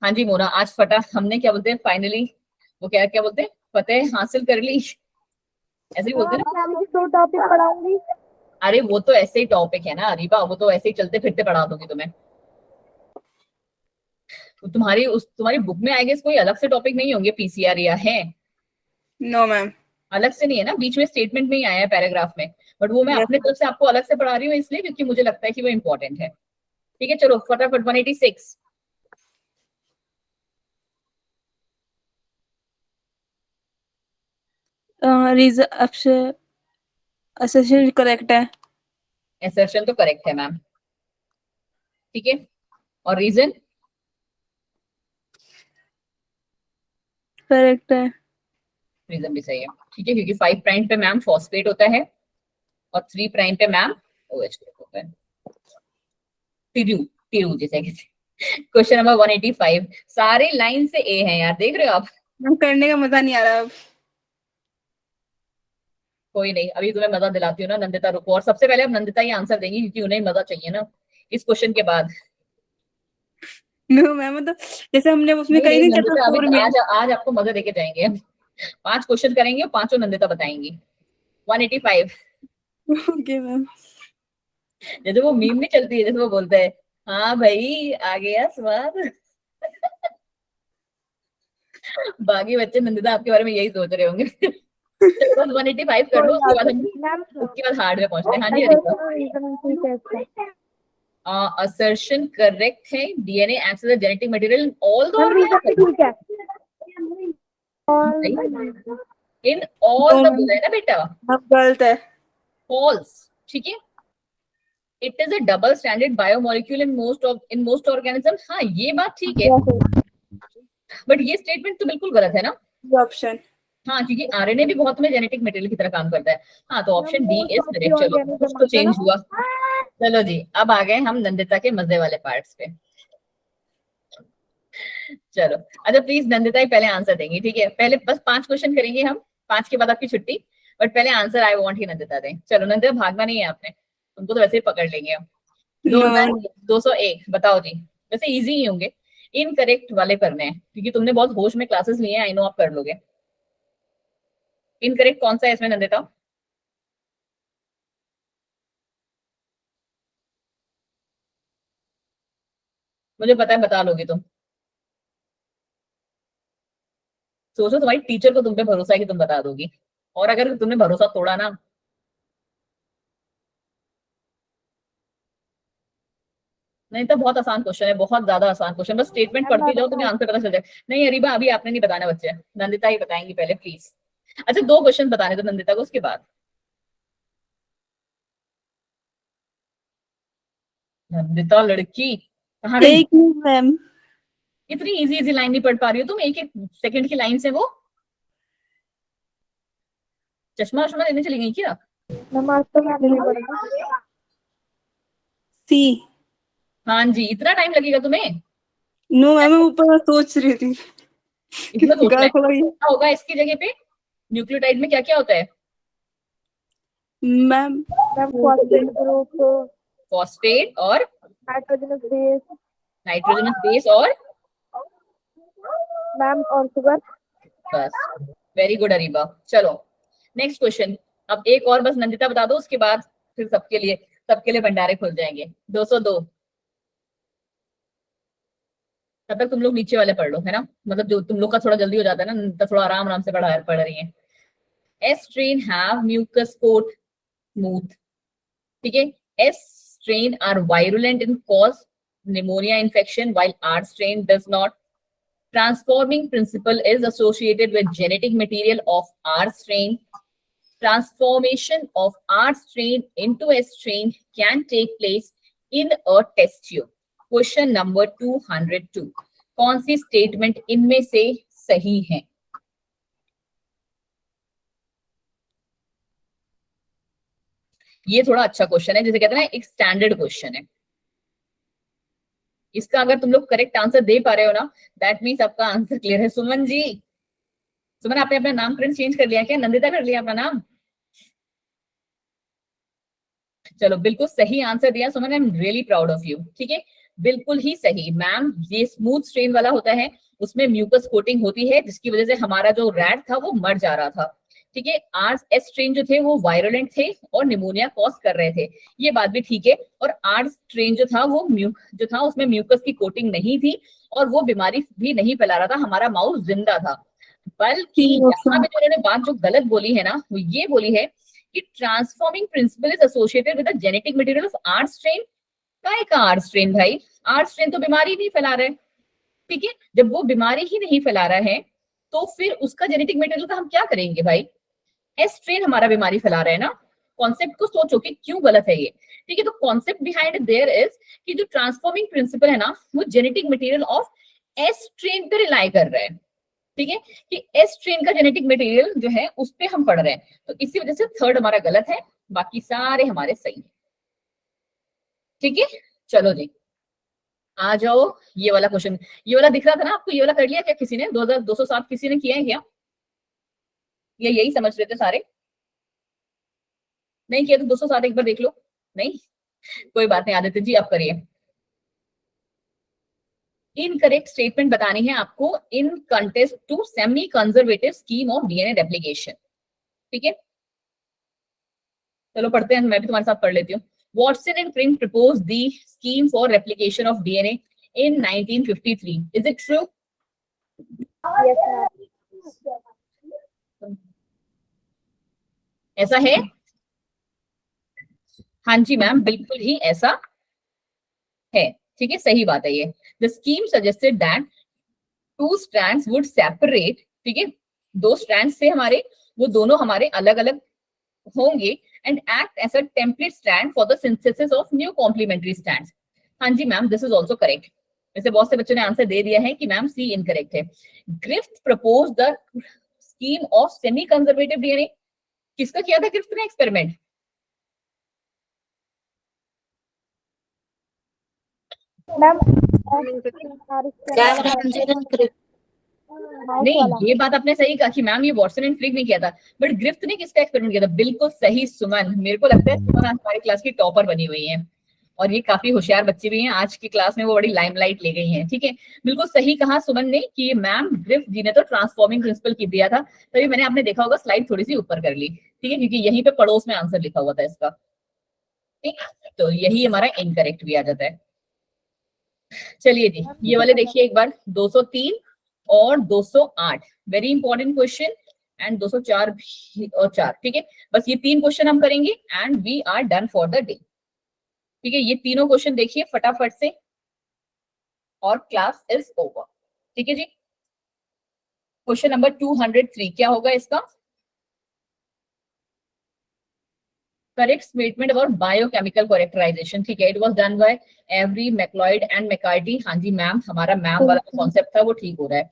S1: हाँ जी मोना, आज फटा हमने, क्या बोलते हैं फाइनली, वो क्या क्या बोलते हैं, फतेह हासिल कर ली, ऐसे ही बोलते हैं ना।
S4: मैम जी 2 टॉपिक पढ़ाऊंगी।
S1: अरे वो तो ऐसे ही टॉपिक है ना अरीबा, वो तो ऐसे ही चलते फिरते पढ़ा दूंगी तुम्हें। तो तुम्हारी बुक में आई गेस कोई अलग से टॉपिक नहीं होंगे पीसीआर, या है?
S2: No ma'am.
S1: अलग से नहीं है ना, बीच में स्टेटमेंट में ही आया है पैराग्राफ में, बट वो मैं
S2: Yes.
S1: अपने तरफ से आपको अलग से पढ़ा रही हूँ इसलिए क्योंकि मुझे लगता है कि वो इंपॉर्टेंट है, ठीक है। चलो फटाफट 186,
S2: असर्शन करेक्ट है।
S1: एसर्शन तो करेक्ट है मैम, ठीक है, और रीजन?
S2: करेक्ट है।
S1: रीजन भी सही है, ठीक है, क्योंकि 5 प्राइम पे मैम फॉस्फेट होता है और 3 प्राइम पे मैम OH ग्रुप होता है, टिरू टिरू जैसे क्वेश्चन नंबर 185, सारे लाइन से ए हैं यार, देख रहे हो आप।
S2: मैम करने का मजा नहीं आ रहा अब।
S1: कोई नहीं, अभी तुम्हें मजा दिलाती हूँ ना, नंदिता रुको, और सबसे पहले अब नंदिता ही आंसर देंगी क्योंकि उन्हें मजा चाहिए ना इस क्वेश्चन के बाद।
S2: नो मैम, मतलब जैसे हमने उसमें
S1: नहीं
S2: कही
S1: नहीं
S2: थी चैप्टर
S1: नंदिता, अभी
S2: 4 में।
S1: आज आपको मजा देके जाएंगे, 5 क्वेश्चन करेंगे और 5 नंदिता बताएंगी। 185,
S2: ओके मैम।
S1: जैसे वो मीम नहीं चलती है, जैसे वो बोलते हैं हाँ भाई आ गया स्वाद। बाकी बच्चे नंदिता आपके बारे में यही सोच रहे होंगे। चलो 185 कर लो, उसके बाद हार्ड में पहुंचते हैं। हाँ जी हरिता, assertion correct है, DNA acts as a genetic material in all the organisms,
S4: ठीक है।
S1: in all the बोला है ना बेटा,
S2: अब गलत है।
S1: false, ठीक है। It is a double stranded biomolecule in most organisms, हाँ ये बात ठीक है, बट ये स्टेटमेंट तो बिल्कुल गलत है ना।
S2: ऑप्शन।
S1: हाँ क्योंकि आरएनए भी बहुत में जेनेटिक मटेरियल की तरह काम करता है, हाँ तो ऑप्शन डी इज करेक्ट। चलो कुछ तो चेंज हुआ। चलो जी अब आ गए हम नंदिता के मजे वाले पार्ट्स पे। चलो अच्छा प्लीज नंदिता ही पहले आंसर देंगी, ठीक है, पहले बस 5 क्वेश्चन करेंगे हम, 5 के बाद आपकी छुट्टी, बट पहले आंसर आई वांट ही नंदिता दें। चलो नंदिता भागना नहीं है आपने, तुमको तो वैसे ही पकड़ लेंगे हम। 201 बताओ जी, वैसे इजी ही होंगे, इनकरेक्ट वाले करने हैं क्योंकि तुमने बहुत होश में क्लासेस लिए हैं, आई नो आप कर लोगे। इनकरेक्ट कौन सा है इसमें नंदिता? मुझे पता है बता लोगी तुम, सोचो तुम्हारी टीचर को तुम पे भरोसा है कि तुम बता दोगी, और अगर तुमने भरोसा तोड़ा ना, नहीं तो बहुत आसान क्वेश्चन है, बहुत ज्यादा आसान क्वेश्चन, बस स्टेटमेंट पढ़ती जाओ तुम्हें आंसर पता चल जाए। नहीं अरीबा अभी आपने नहीं बताना बच्चे, नंदिता ही बताएंगी पहले प्लीज। अच्छा 2 क्वेश्चन बताने दो नंदिता को, उसके बाद नंदिता लड़की कहाँ गई?
S2: एक मिनट मैम।
S1: इतनी इजी इजी लाइन नहीं पढ़ पा रही हो तुम, एक एक सेकंड की लाइन से वो चश्मा वश्मा लेने चली गई क्या?
S2: सी।
S1: हाँ जी इतना टाइम लगेगा तुम्हें?
S2: नो मैम, मैं ऊपर सोच रही थी।
S1: इतना सोचना है,
S2: गलत हो गई।
S1: क्या होगा इसकी जगह पे? न्यूक्लियोटाइड में क्या क्या होता है
S2: मैम
S1: फॉस्फेट और
S4: नाइट्रोजनस बेस
S1: नाइट्रोजनस बेस और
S4: मैम और शुगर।
S1: बस वेरी गुड अरीबा। चलो नेक्स्ट क्वेश्चन, अब एक और बस नंदिता बता दो, उसके बाद फिर सबके लिए भंडारे खुल जाएंगे। 202 तब तक तुम लोग नीचे वाले पढ़ लो, है ना, मतलब जो तुम लोग का थोड़ा जल्दी हो जाता है ना, तो थोड़ा आराम आराम से पढ़ रही है। S strain have mucus coat smooth, ठीक है। S strain are virulent and cause pneumonia infection while R strain does not. Transforming principle is associated with genetic material of R strain. Transformation of R strain into S strain can take place in a test tube. Question number 202. कौन सी स्टेटमेंट इनमें से सही है? ये थोड़ा अच्छा क्वेश्चन है, जैसे कहते हैं ना एक स्टैंडर्ड क्वेश्चन है। इसका अगर तुम लोग करेक्ट आंसर दे पा रहे हो ना, दैट मीन्स आपका आंसर क्लियर है। सुमन जी, सुमन आपने अपना नामकरण चेंज कर लिया क्या? नंदिता कर लिया अपना नाम? चलो, बिल्कुल सही आंसर दिया Suman, I am really proud of you. ठीक है, बिल्कुल ही सही मैम। ये स्मूथ स्ट्रेन वाला होता है, उसमें म्यूकस कोटिंग होती है, जिसकी वजह से हमारा जो रैट था वो मर जा रहा था। ठीक है, आर एस स्ट्रेन जो थे वो वायरोलेंट थे और निमोनिया कॉज कर रहे थे, ये बात भी ठीक है। और आर स्ट्रेन जो था वो जो था उसमें म्यूकस की कोटिंग नहीं थी और वो बीमारी भी नहीं फैला रहा था, हमारा माउस जिंदा था। बल्कि यहाँ पे जो उन्होंने बात जो गलत बोली है ना, वो ये बोली है कि transforming principle is associated with the genetic material of R strain. काय का आर स्ट्रेन भाई? आर स्ट्रेन तो बीमारी नहीं फैला रहा है। ठीक है, जब वो बीमारी ही नहीं फैला रहा है तो फिर उसका जेनेटिक मटेरियल का हम क्या करेंगे भाई? एस स्ट्रेन हमारा बीमारी फैला रहा है ना। कॉन्सेप्ट को सोचो कि क्यों गलत है ये। ठीक है, तो कॉन्सेप्ट बिहाइंड देयर इज कि जो ट्रांसफॉर्मिंग प्रिंसिपल है ना, वो genetic material of S strain पे रिलाई कर रहा है। ठीक है, कि एस स्ट्रेन का जेनेटिक मटेरियल जो है उस पे हम पढ़ रहे हैं, तो इसी वजह से थर्ड हमारा गलत है, बाकी सारे हमारे सही है। ठीक है, चलो जी आ जाओ। ये वाला क्वेश्चन, ये वाला दिख रहा था ना आपको? ये वाला कर लिया क्या किसी ने? 2207 किसी ने किया है क्या? ये यही समझ रहे थे सारे? नहीं किया तो 207 एक बार देख लो। नहीं, कोई बात नहीं, आदित्य जी आप करिए। इनकरेक्ट स्टेटमेंट बतानी है आपको in context to semi conservative scheme of DNA replication. ठीक है, चलो पढ़ते हैं, मैं भी तुम्हारे साथ पढ़ लेती हूँ। Watson and Crick proposed the scheme for replication of DNA in 1953. Is it true?
S4: Yes, ma'am.
S1: ऐसा है? हाँ जी मैम, बिल्कुल ही ऐसा है। ठीक है, सही बात है ये। The scheme suggested that two strands would separate, ठीक है, दो strands से हमारे, वो दोनों हमारे अलग अलग होंगे and act as a template strand for the synthesis of new complementary strands. हाँ जी ma'am, this is also correct. वैसे बहुत से बच्चों ने आंसर दे दिया है कि मैम सी इनकरेक्ट है। Griffith proposed the scheme of semi conservative DNA. किसका किया था ग्रिफ्थ ने एक्सपेरिमेंट?
S4: मैम
S1: नहीं, ये बात आपने सही कहा कि मैम ये वॉटसन एंड क्रिक ने किया था, बट ग्रिफ्थ ने किसका एक्सपेरिमेंट किया था? बिल्कुल सही सुमन, मेरे को लगता है सुमन आज हमारी क्लास की टॉपर बनी हुई है और ये काफी होशियार बच्चे भी हैं, आज की क्लास में वो बड़ी लाइमलाइट ले गई हैं। ठीक है, बिल्कुल सही कहा सुमन ने कि मैम ग्रिफ्थ जी ने तो ट्रांसफॉर्मिंग प्रिंसिपल की दिया था, तभी मैंने आपने देखा होगा स्लाइड थोड़ी सी ऊपर कर ली। ठीक है, क्योंकि यहीं पे पड़ोस में आंसर लिखा हुआ था इसका। ठीक, तो यही हमारा इनकरेक्ट भी आ जाता है। चलिए जी, ये वाले देखिए एक बार, 203 और 208 वेरी इंपॉर्टेंट क्वेश्चन, एंड 204 और 4। ठीक है, बस ये 3 क्वेश्चन हम करेंगे and we are done for the day. ठीक है, ये तीनों क्वेश्चन देखिए फटाफट से और क्लास इज ओवर। ठीक है जी, क्वेश्चन नंबर 203 क्या होगा इसका? Correct statement about biochemical characterisation. ठीक है, it was done by Avery, MacLeod and McCarty. हाँ जी मैम, हमारा मैम वाला जो कॉन्सेप्ट था वो ठीक हो रहा है।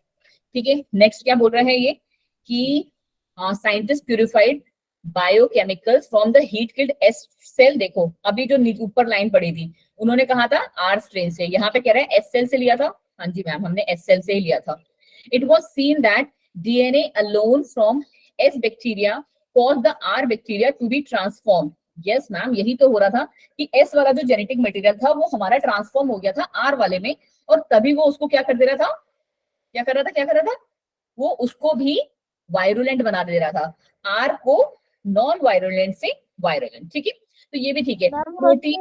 S1: ठीक है, नेक्स्ट क्या बोल रहा है ये कि scientist purified biochemicals from the heat killed S cell. देखो अभी जो ऊपर लाइन पड़ी थी उन्होंने कहा था आर स्ट्रेन से, यहाँ पे कह रहा है एस सेल से लिया था। हाँ जी मैम, हमने एस सेल से ही लिया था। It was seen that DNA alone from S bacteria caused the R bacteria to be transformed. Yes ma'am, यही तो हो रहा था कि S वाला जो जेनेटिक मटेरियल था वो हमारा ट्रांसफॉर्म हो गया था R वाले में, और तभी वो उसको क्या कर दे रहा था? क्या कर रहा था? वो उसको भी वायरुलेंट बना दे रहा था, R को नॉन वायरुलेंट से वायरुलेंट। ठीक है, तो ये भी ठीक है। प्रोटीन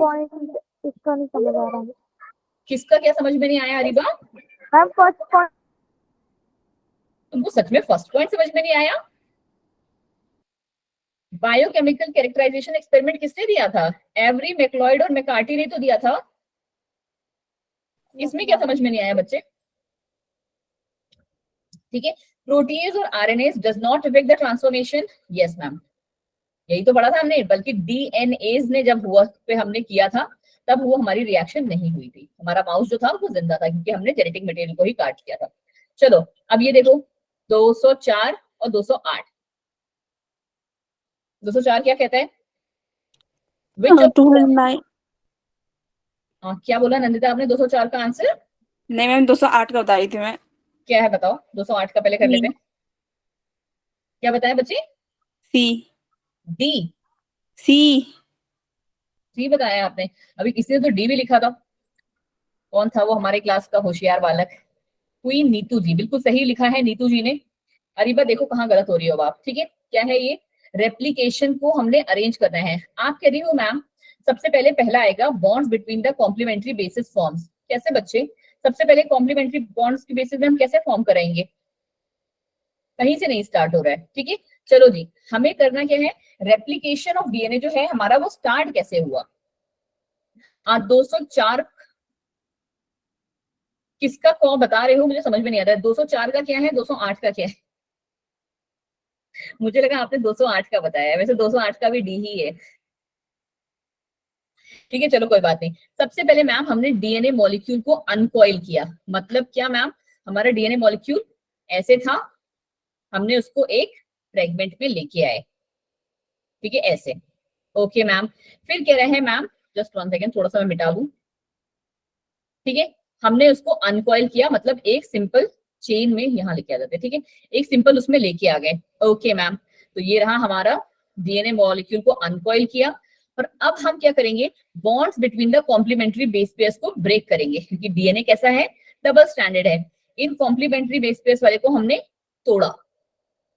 S4: इसका नहीं समझ आ रहा है।
S1: किसका क्या समझ में नहीं आया अरीबा?
S4: मैम फर्स्ट पॉइंट
S1: तुमको सच में फर्स्ट पॉइंट समझ में नहीं आया? बायोकेमिकल कैरेक्टराइजेशन एक्सपेरिमेंट किसने दिया था? एवरी, मैक्लॉयड और मैकार्टी ने तो दिया था। इसमें क्या समझ में नहीं आया बच्चे? ठीक है, प्रोटीज और RNS does not effect the transformation. Yes ma'am, यही तो पढ़ा था हमने, बल्कि डीएनएज ने जब हुआ पे हमने किया था तब वो हमारी रिएक्शन नहीं हुई थी। हमारा माउस जो था वो जिंदा था क्योंकि हमने जेनेटिक मटेरियल को ही काट किया था। चलो अब ये देखो 204 और 208। 204 क्या कहता है? Which of-
S2: 209
S1: क्या बोला नंदिता आपने 204 का आंसर?
S2: नहीं मैम 208 का बता रही थी मैं।
S1: क्या है बताओ? 208 का पहले कर लेते हैं। क्या बताया बच्चे?
S2: C
S1: D.
S2: सी
S1: डी बताया आपने। अभी किसी ने तो डी भी लिखा था। कौन था वो हमारे क्लास का होशियार बालक? क्वीन नीतू जी, बिल्कुल सही लिखा है नीतू जी ने। अरीबा देखो कहाँ गलत हो रही हो आप। ठीक है, क्या है ये? रेप्लिकेशन को हमने अरेंज करना है। आप कह रही हो मैम सबसे पहले पहला आएगा bonds between the complementary bases forms. कैसे बच्चे? सबसे पहले कॉम्प्लीमेंट्री बॉन्ड्स की बेसिस में हम कैसे फॉर्म कराएंगे? कहीं से नहीं स्टार्ट हो रहा है। ठीक है, चलो जी, हमें करना क्या है? रेप्लिकेशन ऑफ डीएनए जो है हमारा वो स्टार्ट कैसे हुआ? 204 किसका कौन बता रहे हो? मुझे समझ में नहीं आ रहा है। 204 का क्या है, 208 का क्या है? मुझे लगा आपने 208 का बताया है, वैसे 208 का भी डी ही है। ठीक है, चलो कोई बात नहीं। सबसे पहले मैम हमने डीएनए मॉलिक्यूल को अनकॉइल किया। मतलब क्या मैम? हमारा डीएनए मॉलिक्यूल ऐसे था, हमने उसको एक फ्रेगमेंट में लेके आए। ठीक है, ऐसे। ओके मैम, फिर कह रहे हैं मैम, जस्ट 1 सेकेंड, थोड़ा सा मैं मिटा दूं। ठीक है, हमने उसको अनकॉइल किया, मतलब एक सिंपल चेन में यहाँ लेके आ जाते। ठीक है, एक सिंपल उसमें लेके आ गए। ओके मैम, तो ये रहा हमारा डीएनए मॉलिक्यूल को अनकॉइल किया। और अब हम क्या करेंगे? Bonds between the complementary base pairs को ब्रेक करेंगे, क्योंकि डीएनए कैसा है? डबल स्टैंडर्ड है। इन कॉम्प्लीमेंट्री बेस पेयर्स वाले को हमने तोड़ा।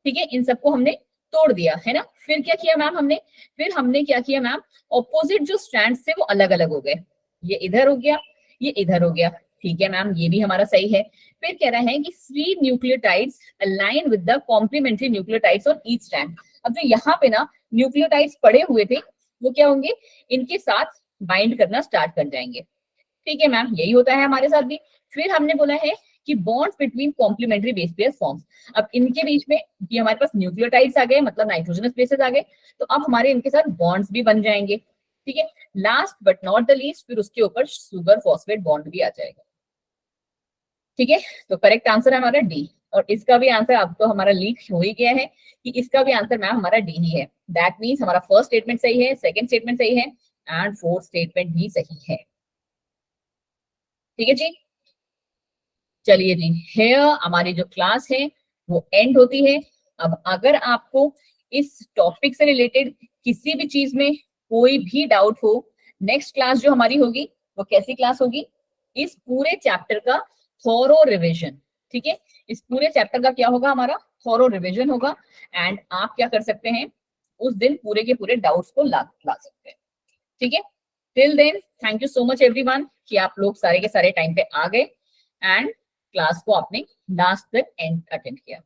S1: ठीक है, इन सबको हमने तोड़ दिया है ना। फिर क्या किया मैम हमने? फिर हमने क्या किया मैम? ऑपोजिट जो स्ट्रैंड से वो अलग अलग हो गए। ये इधर हो गया, ये इधर हो गया। ठीक है मैम, ये भी हमारा सही है। फिर कह रहा है कि 3 nucleotides align with the complementary nucleotides on each strand. अब जो यहाँ पे ना न्यूक्लियोटाइड्स पड़े हुए थे वो क्या होंगे? इनके साथ बाइंड करना स्टार्ट कर जाएंगे। ठीक है मैम, यही होता है हमारे साथ भी। फिर हमने बोला है कि bonds between complementary base pair forms. अब इनके बीच में ये हमारे पास न्यूक्लियोटाइड्स आ गए, मतलब नाइट्रोजनस बेसेस आ गए, तो अब हमारे इनके साथ बॉन्ड्स भी बन जाएंगे। ठीक है, last but not the least, फिर उसके ऊपर सुगर फॉस्फेट बॉन्ड भी आ जाएगा। ठीक है, तो करेक्ट आंसर है हमारा डी। और इसका भी आंसर अब तो हमारा लीक हो ही गया है कि इसका भी आंसर मैम हमारा डी ही है। दैट मीन्स हमारा फर्स्ट स्टेटमेंट सही है, सेकंड स्टेटमेंट सही है एंड फोर्थ स्टेटमेंट भी सही है। ठीक है जी, चलिए जी, हेयर हमारी जो क्लास है वो एंड होती है। अब अगर आपको इस टॉपिक से रिलेटेड किसी भी चीज में कोई भी डाउट हो, नेक्स्ट क्लास जो हमारी होगी वो कैसी क्लास होगी? इस पूरे चैप्टर का थॉरो रिवीजन। ठीक है, इस पूरे चैप्टर का क्या होगा? हमारा थॉरो रिवीजन होगा। एंड आप क्या कर सकते हैं? उस दिन पूरे के पूरे डाउट्स को ला सकते हैं। ठीक है, till then thank you so much everyone कि आप लोग सारे के सारे टाइम पे आ गए एंड क्लास को आपने लास्ट तक एंड अटेंड किया।